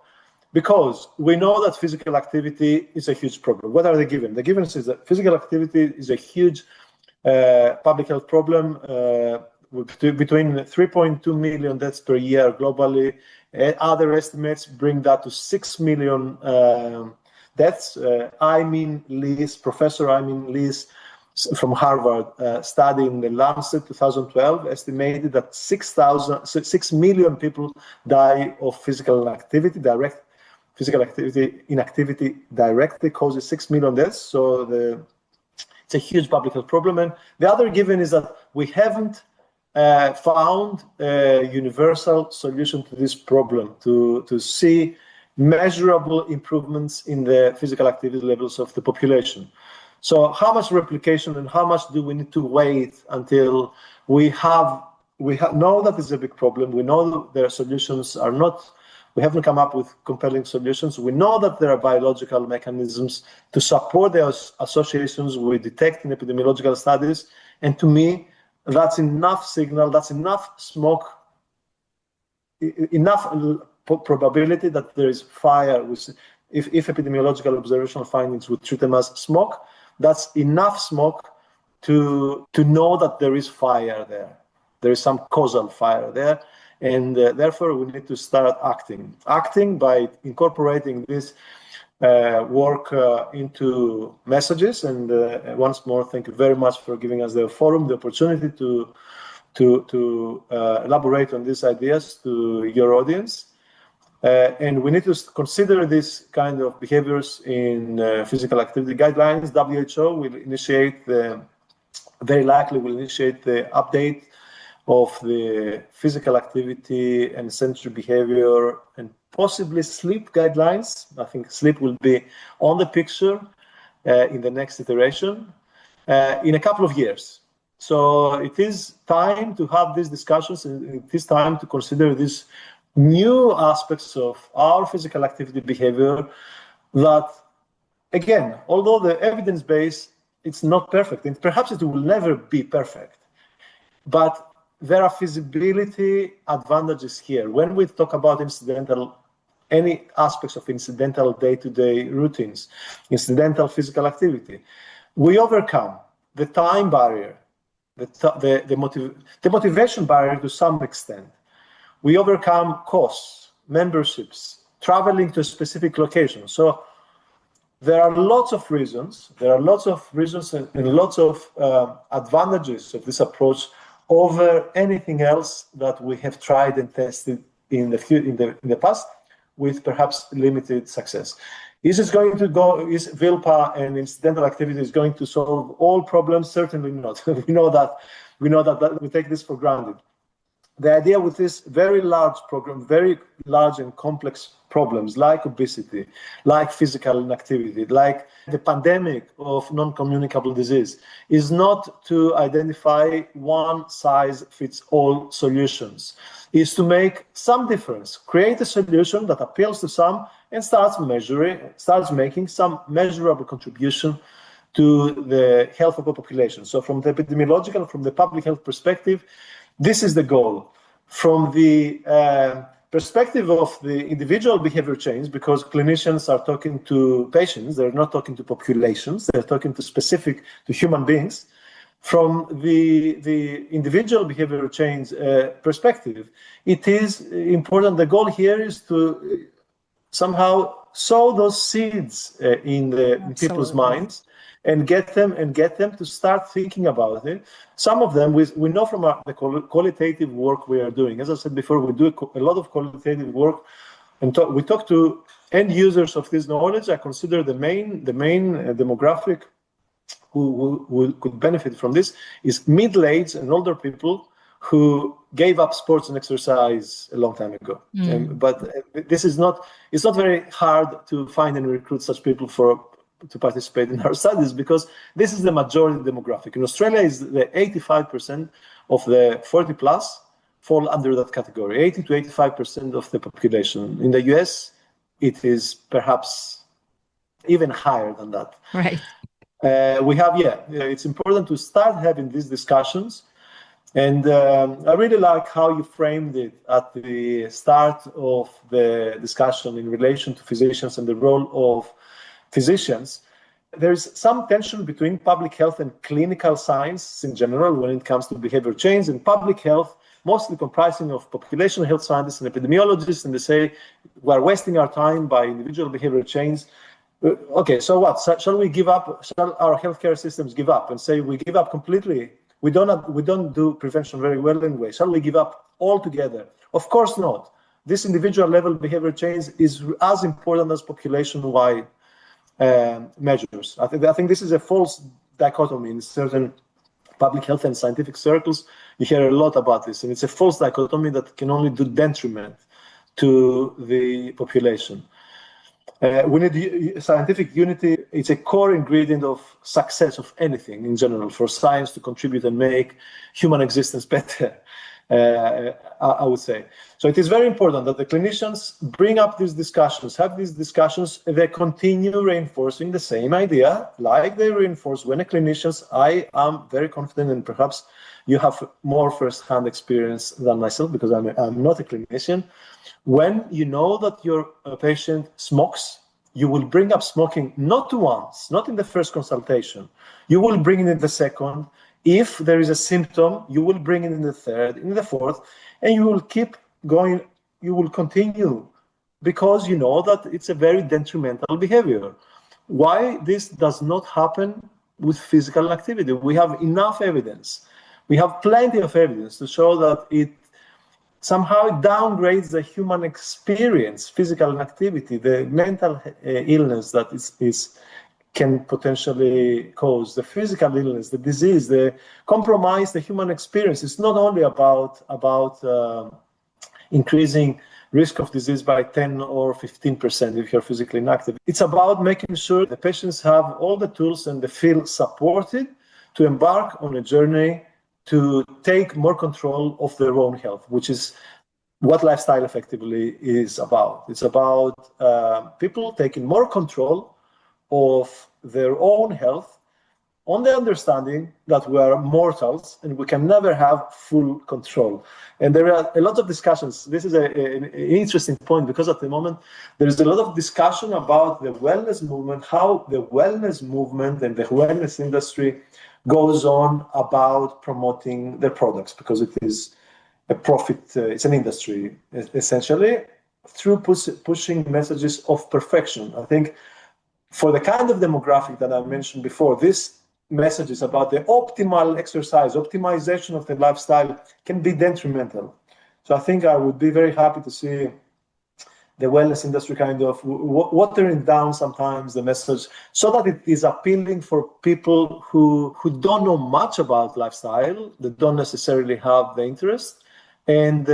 because we know that physical activity is a huge problem. What are the givens? The givens is that physical activity is a huge public health problem, between 3.2 million deaths per year globally. Other estimates bring that to 6 million deaths. Professor Emmanuel from Harvard, study in the Lancet 2012 estimated that 6 million people die of physical inactivity. Direct physical activity inactivity directly causes 6 million deaths. So it's a huge public health problem. And the other given is that we haven't found a universal solution to this problem, to see measurable improvements in the physical activity levels of the population. So how much replication and how much do we need to wait until we know that is a big problem. We know that their solutions are not, we haven't come up with compelling solutions. We know that there are biological mechanisms to support the associations we detect in epidemiological studies. And to me, that's enough signal, that's enough smoke, enough probability that there is fire. If epidemiological observational findings would treat them as smoke, that's enough smoke to know that there is fire there. There is some causal fire there. And therefore, we need to start acting by incorporating this work into messages. And once more, thank you very much for giving us the forum, the opportunity to elaborate on these ideas to your audience. And we need to consider this kind of behaviors in physical activity guidelines. WHO will very likely will initiate the update of the physical activity and sensory behavior and possibly sleep guidelines. I think sleep will be on the picture in the next iteration in a couple of years. So it is time to have these discussions, and it is time to consider these new aspects of our physical activity behavior that, again, although the evidence base it's not perfect, and perhaps it will never be perfect. But there are feasibility advantages here. When we talk about any aspects of incidental day-to-day routines, incidental physical activity, we overcome the time barrier, the motivation barrier to some extent. We overcome costs, memberships, traveling to a specific location. So there are lots of reasons. and lots of advantages of this approach over anything else that we have tried and tested in the past, with perhaps limited success. Is VILPA and incidental activity going to solve all problems? Certainly not. we know that we take this for granted. The idea with this very large program, very large and complex problems like obesity, like physical inactivity, like the pandemic of non-communicable disease, is not to identify one-size-fits-all solutions. Is to make some difference, create a solution that appeals to some, and starts making some measurable contribution to the health of the population. So from the epidemiological, from the public health perspective, this is the goal. From the perspective of the individual behavior change, because clinicians are talking to patients, they're not talking to populations, they're talking to human beings. From the individual behavior change perspective, it is important. The goal here is to somehow sow those seeds in people's minds, and get them to start thinking about it. Some of them, we know from the qualitative work we are doing. As I said before, we do a lot of qualitative work, and we talk to end users of this knowledge. I consider the main demographic who could benefit from this is middle-aged and older people who gave up sports and exercise a long time ago. But it's not very hard to find and recruit such people to participate in our studies, because this is the majority demographic. In Australia, is the 85% of the 40 plus fall under that category, 80 to 85% of the population. In the US, it is perhaps even higher than that. Right. It's important to start having these discussions. And I really like how you framed it at the start of the discussion in relation to physicians and the role of physicians. There's some tension between public health and clinical science in general when it comes to behavior change, and public health mostly comprising of population health scientists and epidemiologists, and they say we're wasting our time by individual behavior change. Okay, so what? Shall we give up? Shall our healthcare systems give up and say we give up completely? We don't do prevention very well anyway. Shall we give up altogether? Of course not. This individual level behavior change is as important as population-wide measures. I think this is a false dichotomy in certain public health and scientific circles. You hear a lot about this, and it's a false dichotomy that can only do detriment to the population. We need scientific unity. It's a core ingredient of success of anything in general, for science to contribute and make human existence better, I would say. So it is very important that the clinicians bring up these discussions, have these discussions, and they continue reinforcing the same idea, like they reinforce when a clinicians. I am very confident, and perhaps you have more first-hand experience than myself, because I'm not a clinician. When you know that your patient smokes, you will bring up smoking not once, not in the first consultation. You will bring it in the second. If there is a symptom, you will bring it in the third, in the fourth, and you will keep going. You will continue, because you know that it's a very detrimental behavior. Why this does not happen with physical activity? We have enough evidence. We have plenty of evidence to show that it somehow downgrades the human experience, physical inactivity, the mental illness that can potentially cause, the physical illness, the disease, the compromise, the human experience. It's not only about increasing risk of disease by 10 or 15% if you're physically inactive. It's about making sure the patients have all the tools and they feel supported to embark on a journey to take more control of their own health, which is what lifestyle effectively is about. It's about people taking more control of their own health on the understanding that we are mortals and we can never have full control. And there are a lot of discussions. This is an interesting point because at the moment, there is a lot of discussion about the wellness movement, how the wellness movement and the wellness industry goes on about promoting their products, because it is a profit, it's an industry essentially, through pushing messages of perfection. I think for the kind of demographic that I mentioned before, this messages about the optimal exercise, optimization of the lifestyle can be detrimental. So I think I would be very happy to see the wellness industry kind of watering down sometimes the message so that it is appealing for people who don't know much about lifestyle, that don't necessarily have the interest. And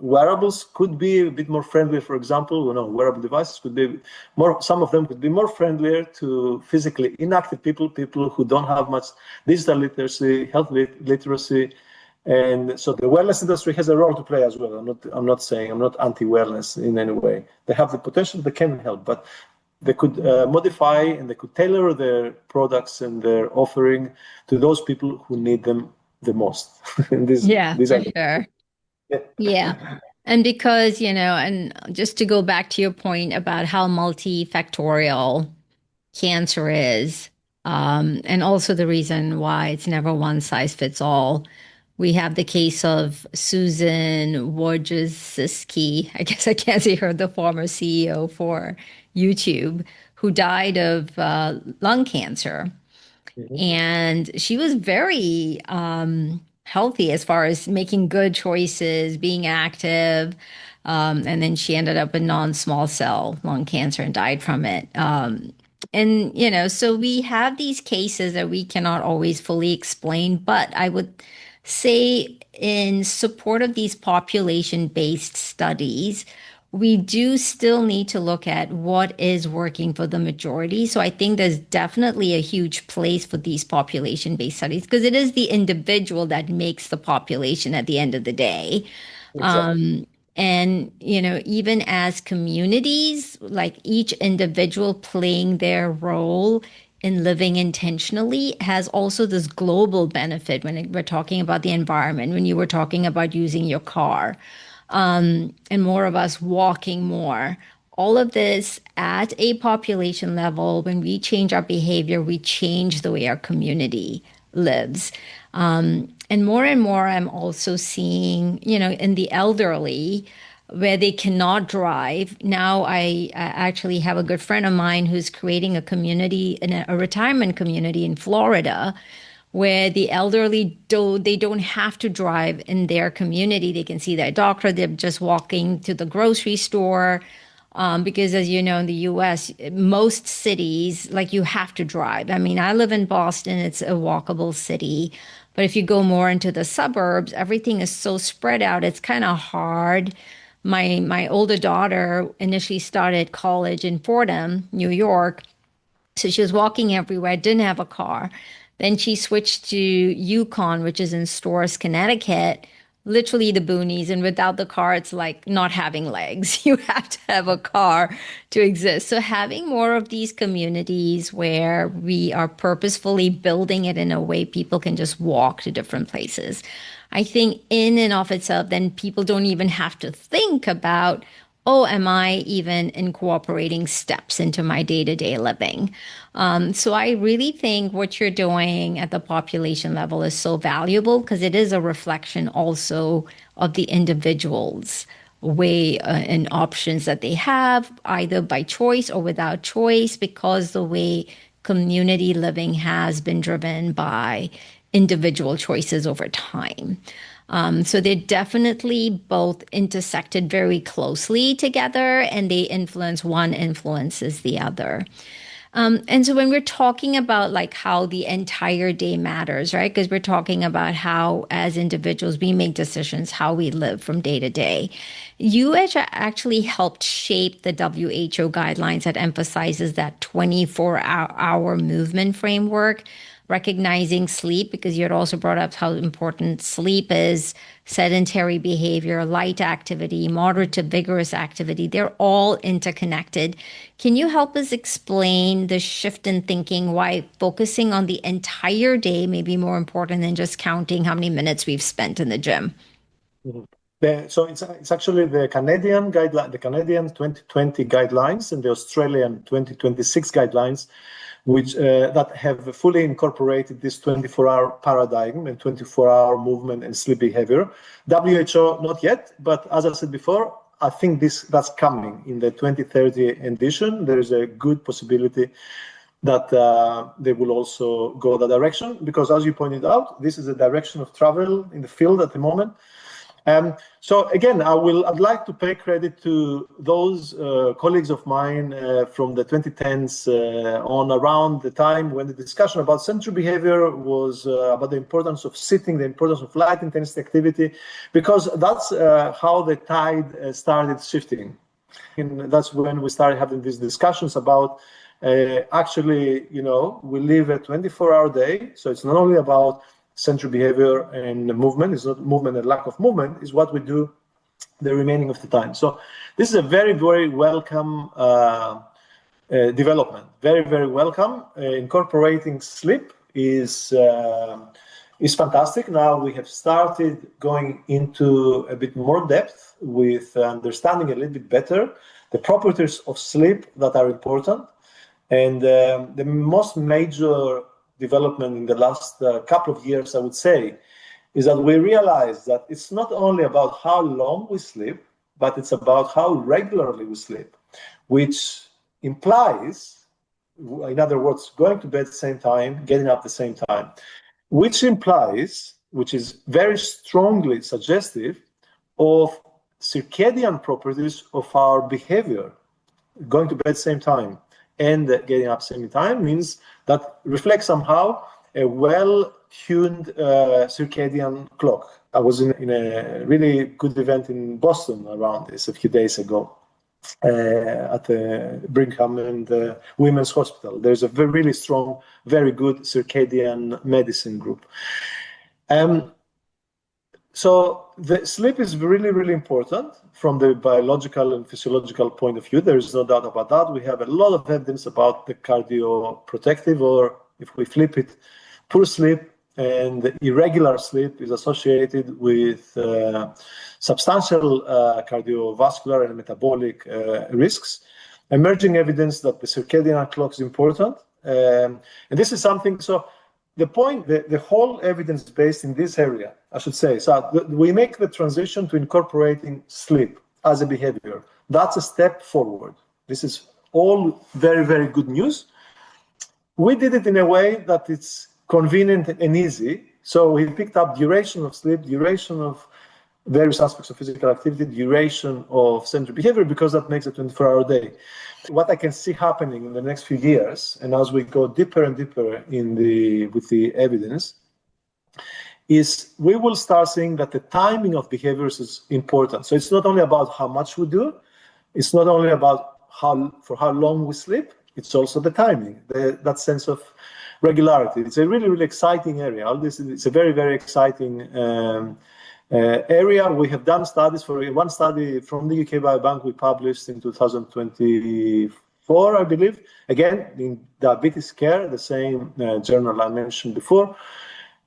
wearables could be a bit more friendly. For example, wearable devices could be more, some of them could be more friendlier to physically inactive people who don't have much digital literacy, health literacy. And so the wellness industry has a role to play as well. I'm not saying, I'm not anti-wellness in any way. They have the potential, they can help, but they could modify and they could tailor their products and their offering to those people who need them the most. And these for sure. Yeah. And because, and just to go back to your point about how multifactorial cancer is, and also the reason why it's never one size fits all. We have the case of Susan Wojcicki, I guess I can't say her, the former CEO for YouTube, who died of lung cancer. And she was very healthy as far as making good choices, being active. And then she ended up with non-small cell lung cancer and died from it. And, so we have these cases that we cannot always fully explain, but I would say in support of these population-based studies, we do still need to look at what is working for the majority. So I think there's definitely a huge place for these population-based studies because it is the individual that makes the population at the end of the day. Exactly. And, even as communities, like each individual playing their role in living intentionally has also this global benefit when we're talking about the environment, when you were talking about using your car, and more of us walking more. All of this at a population level, when we change our behavior, we change the way our community lives. And more, I'm also seeing, in the elderly, where they cannot drive. Now, I actually have a good friend of mine who's creating a community, a retirement community in Florida, where the elderly they don't have to drive in their community. They can see their doctor. They're just walking to the grocery store. Because as you know, in the US, most cities, like you have to drive. I mean, I live in Boston, it's a walkable city. But if you go more into the suburbs, everything is so spread out, it's kind of hard. My older daughter initially started college in Fordham, New York. So she was walking everywhere, didn't have a car. Then she switched to Yukon, which is in Storrs, Connecticut, literally the boonies. And without the car, it's like not having legs. You have to have a car to exist. So having more of these communities where we are purposefully building it in a way people can just walk to different places. I think in and of itself, then people don't even have to think about, oh, am I even incorporating steps into my day-to-day living? So I really think what you're doing at the population level is so valuable because it is a reflection also of the individual's way and options that they have, either by choice or without choice, because the way community living has been driven by individual choices over time. So they definitely both intersected very closely together and they influence, one influences the other. And so when we're talking about like how the entire day matters, right? Because we're talking about how as individuals we make decisions, how we live from day to day. You actually helped shape the WHO guidelines that emphasizes that 24-hour movement framework recognizing sleep, because you had also brought up how important sleep is, sedentary behavior, light activity, moderate to vigorous activity, they're all interconnected. Can you help us explain the shift in thinking, why focusing on the entire day may be more important than just counting how many minutes we've spent in the gym? So it's actually the Canadian guideline, the Canadian 2020 guidelines and the Australian 2026 guidelines, which that have fully incorporated this 24-hour paradigm and 24-hour movement and sleep behavior. WHO not yet, but as I said before, I think that's coming in the 2030 edition. There is a good possibility that they will also go that direction, because as you pointed out, this is a direction of travel in the field at the moment. So again, I'd like to pay credit to those colleagues of mine from the 2010s on, around the time when the discussion about sedentary behavior was about the importance of sitting, the importance of light intensity activity, because that's how the tide started shifting. And that's when we started having these discussions about actually, we live a 24-hour day, so it's not only about sedentary behavior and movement. It's not movement and lack of movement, is what we do the remaining of the time. So this is a very, very welcome development. Very, very welcome. Incorporating sleep is fantastic. Now we have started going into a bit more depth with understanding a little bit better the properties of sleep that are important. And the most major development in the last couple of years, I would say, is that we realize that it's not only about how long we sleep, but it's about how regularly we sleep, which implies, in other words, going to bed at the same time, getting up at the same time, which implies, which is very strongly suggestive of circadian properties of our behavior. Going to bed at the same time and getting up at the same time means that reflects somehow a well-tuned circadian clock. I was in a really good event in Boston around this a few days ago at the Brigham and Women's Hospital. There's a really strong, very good circadian medicine group. So the sleep is really, really important from the biological and physiological point of view. There is no doubt about that. We have a lot of evidence about the cardioprotective, or if we flip it, poor sleep and irregular sleep is associated with substantial cardiovascular and metabolic risks. Emerging evidence that the circadian clock is important. And this is something, so the whole evidence based in this area, I should say, so we make the transition to incorporating sleep as a behavior. That's a step forward. This is all very, very good news. We did it in a way that it's convenient and easy. So we picked up duration of sleep, duration of various aspects of physical activity, duration of sedentary behavior, because that makes a 24-hour day. What I can see happening in the next few years, and as we go deeper and deeper with the evidence, is we will start seeing that the timing of behaviors is important. So it's not only about how much we do, it's not only about for how long we sleep, it's also the timing, that sense of regularity. It's a really, really exciting area. It's a very, very exciting area. We have done studies. For one study from the UK Biobank we published in 2024, I believe, again in diabetes care, the same journal I mentioned before.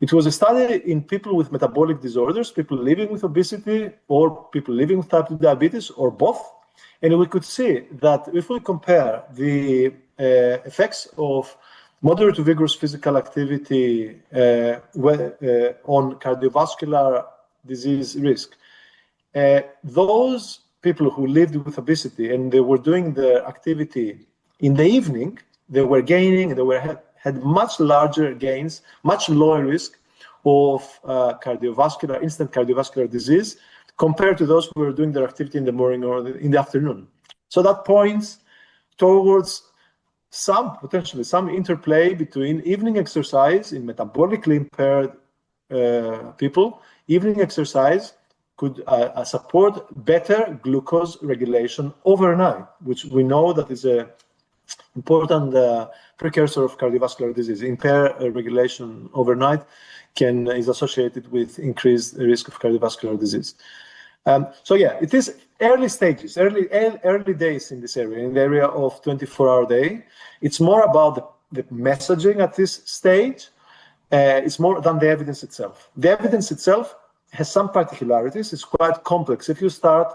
It was a study in people with metabolic disorders, people living with obesity or people living with type 2 diabetes, or both. And we could see that if we compare the effects of moderate to vigorous physical activity on cardiovascular disease risk, those people who lived with obesity and they were doing their activity in the evening, they were gaining, had much larger gains, much lower risk of instant cardiovascular disease compared to those who were doing their activity in the morning or in the afternoon. So that points towards potentially some interplay between evening exercise in metabolically impaired people. Evening exercise could support better glucose regulation overnight, which we know that is a important precursor of cardiovascular disease. Impaired regulation overnight is associated with increased risk of cardiovascular disease. So yeah, it is early stages, early days in this area, in the area of 24-hour day. It's more about the messaging at this stage. It's more than the evidence itself. The evidence itself has some particularities. It's quite complex. If you start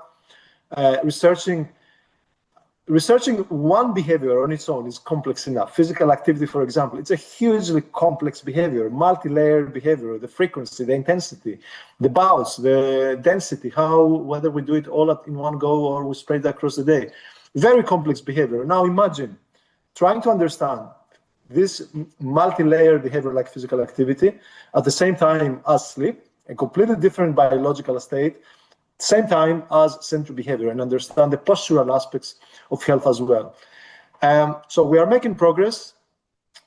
researching one behavior on its own is complex enough. Physical activity, for example, it's a hugely complex behavior, multi-layered behavior, the frequency, the intensity, the bouts, the density, whether we do it all in one go or we spread it across the day. Very complex behavior. Now imagine trying to understand this multi-layered behavior like physical activity at the same time as sleep, a completely different biological state, same time as central behavior, and understand the postural aspects of health as well. So we are making progress.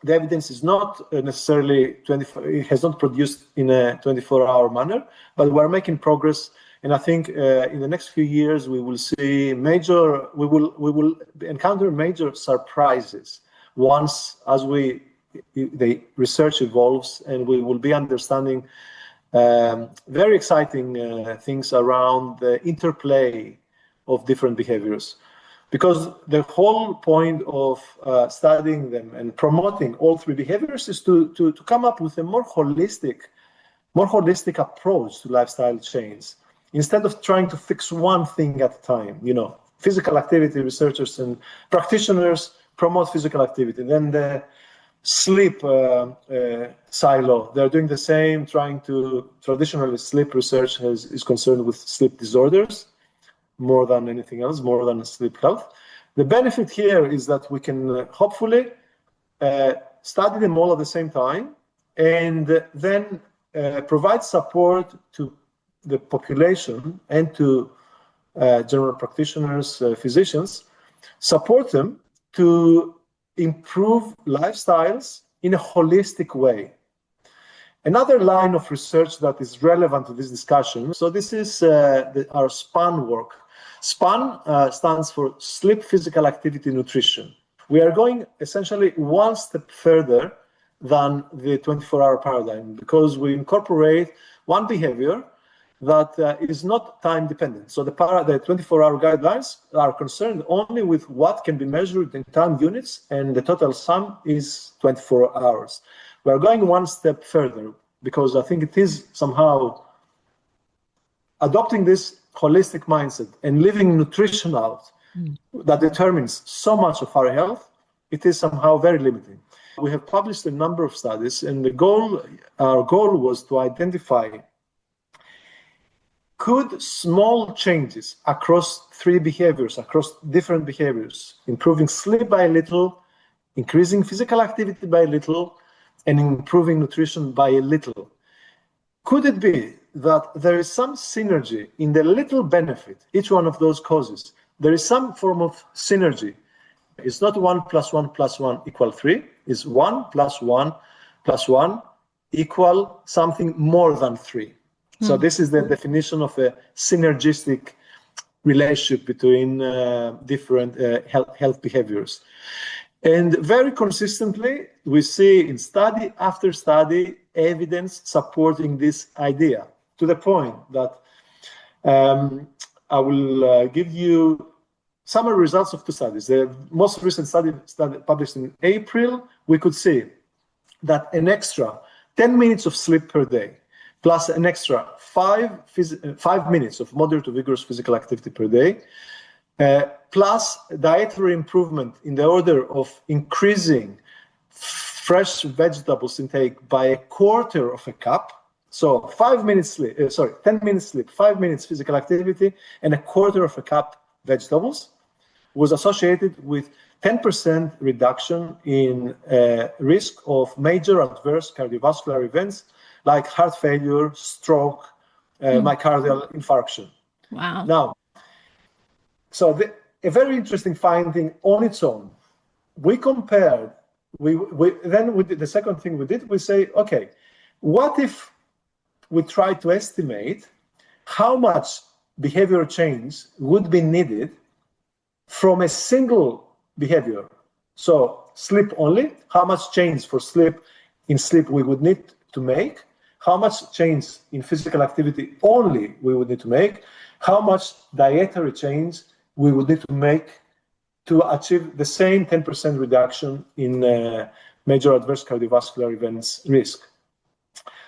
The evidence is not necessarily it has not produced in a 24-hour manner, but we are making progress. And I think in the next few years we will see we will encounter major surprises once the research evolves, and we will be understanding very exciting things around the interplay of different behaviors. Because the whole point of studying them and promoting all three behaviors is to come up with a more holistic approach to lifestyle change, instead of trying to fix one thing at a time. Physical activity researchers and practitioners promote physical activity. Then the sleep silo, they're doing the same, traditionally sleep research is concerned with sleep disorders more than anything else, more than sleep health. The benefit here is that we can hopefully study them all at the same time, and then provide support to the population and to general practitioners, physicians, support them to improve lifestyles in a holistic way. Another line of research that is relevant to this discussion, so this is our SPAN work. SPAN stands for Sleep, Physical Activity, Nutrition. We are going essentially one step further than the 24-hour paradigm, because we incorporate one behavior that is not time dependent. So the 24-hour guidelines are concerned only with what can be measured in time units, and the total sum is 24 hours. We're going one step further, because I think it is somehow adopting this holistic mindset and leaving nutrition out that determines so much of our health. It is somehow very limiting. We have published a number of studies, and our goal was to identify, could small changes across different behaviors, improving sleep by a little, increasing physical activity by a little, and improving nutrition by a little, could it be that there is some synergy in the little benefit each one of those causes? There is some form of synergy. It's not 1 + 1 + 1 = 3. It's 1 + 1 + 1 equal something more than 3. So this is the definition of a synergistic relationship between different health behaviors. And very consistently, we see in study after study evidence supporting this idea, to the point that I will give you summary results of two studies. The most recent study published in April, we could see that an extra 10 minutes of sleep per day, plus an extra 5 minutes of moderate to vigorous physical activity per day, plus dietary improvement in the order of increasing fresh vegetables intake by a quarter of a cup. So 10 minutes sleep, 5 minutes physical activity, and a quarter of a cup vegetables, was associated with 10% reduction in risk of major adverse cardiovascular events like heart failure, stroke, myocardial infarction. Wow. Now, so a very interesting finding on its own. We compared, the second thing we did, we say, okay, what if we try to estimate how much behavior change would be needed from a single behavior, So sleep only, how much change for sleep in sleep we would need to make, how much change in physical activity only we would need to make, how much dietary change we would need to make to achieve the same 10% reduction in major adverse cardiovascular events risk.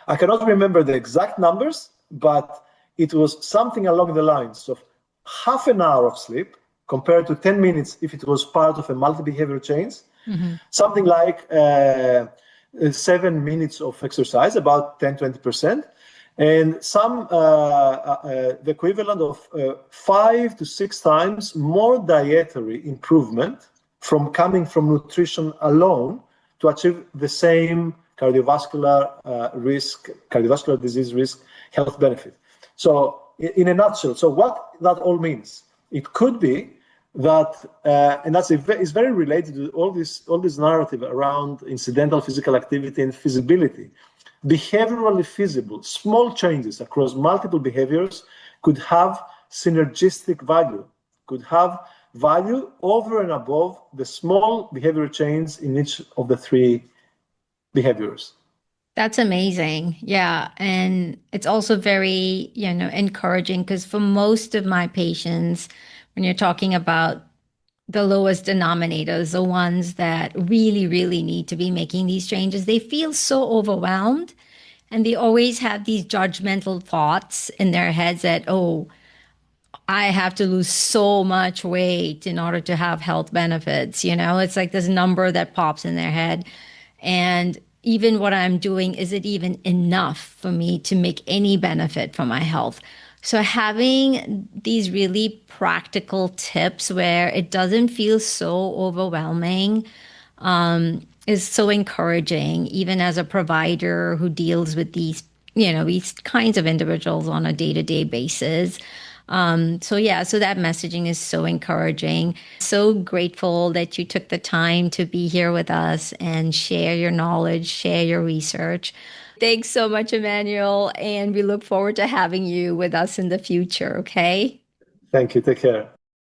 I cannot remember the exact numbers, but it was something along the lines of half an hour of sleep compared to 10 minutes if it was part of a multi-behavior change, something like 7 minutes of exercise, about 10-20%, and the equivalent of 5 to 6 times more dietary improvement coming from nutrition alone to achieve the same cardiovascular disease risk, health benefit. So in a nutshell, so what that all means, it could be that, and is very related to all this narrative around incidental physical activity and feasibility. Behaviorally feasible, small changes across multiple behaviors could have synergistic value, could have value over and above the small behavior change in each of the 3 behaviors. That's amazing. Yeah. And it's also very, encouraging because for most of my patients, when you're talking about the lowest denominators, the ones that really, really need to be making these changes, they feel so overwhelmed and they always have these judgmental thoughts in their heads that, oh, I have to lose so much weight in order to have health benefits. It's like this number that pops in their head. And even what I'm doing, is it even enough for me to make any benefit for my health? So having these really practical tips where it doesn't feel so overwhelming is so encouraging, even as a provider who deals with these kinds of individuals on a day-to-day basis. So that messaging is so encouraging. So grateful that you took the time to be here with us and share your knowledge, share your research. Thanks so much, Emmanuel, and we look forward to having you with us in the future, okay? Thank you. Take care.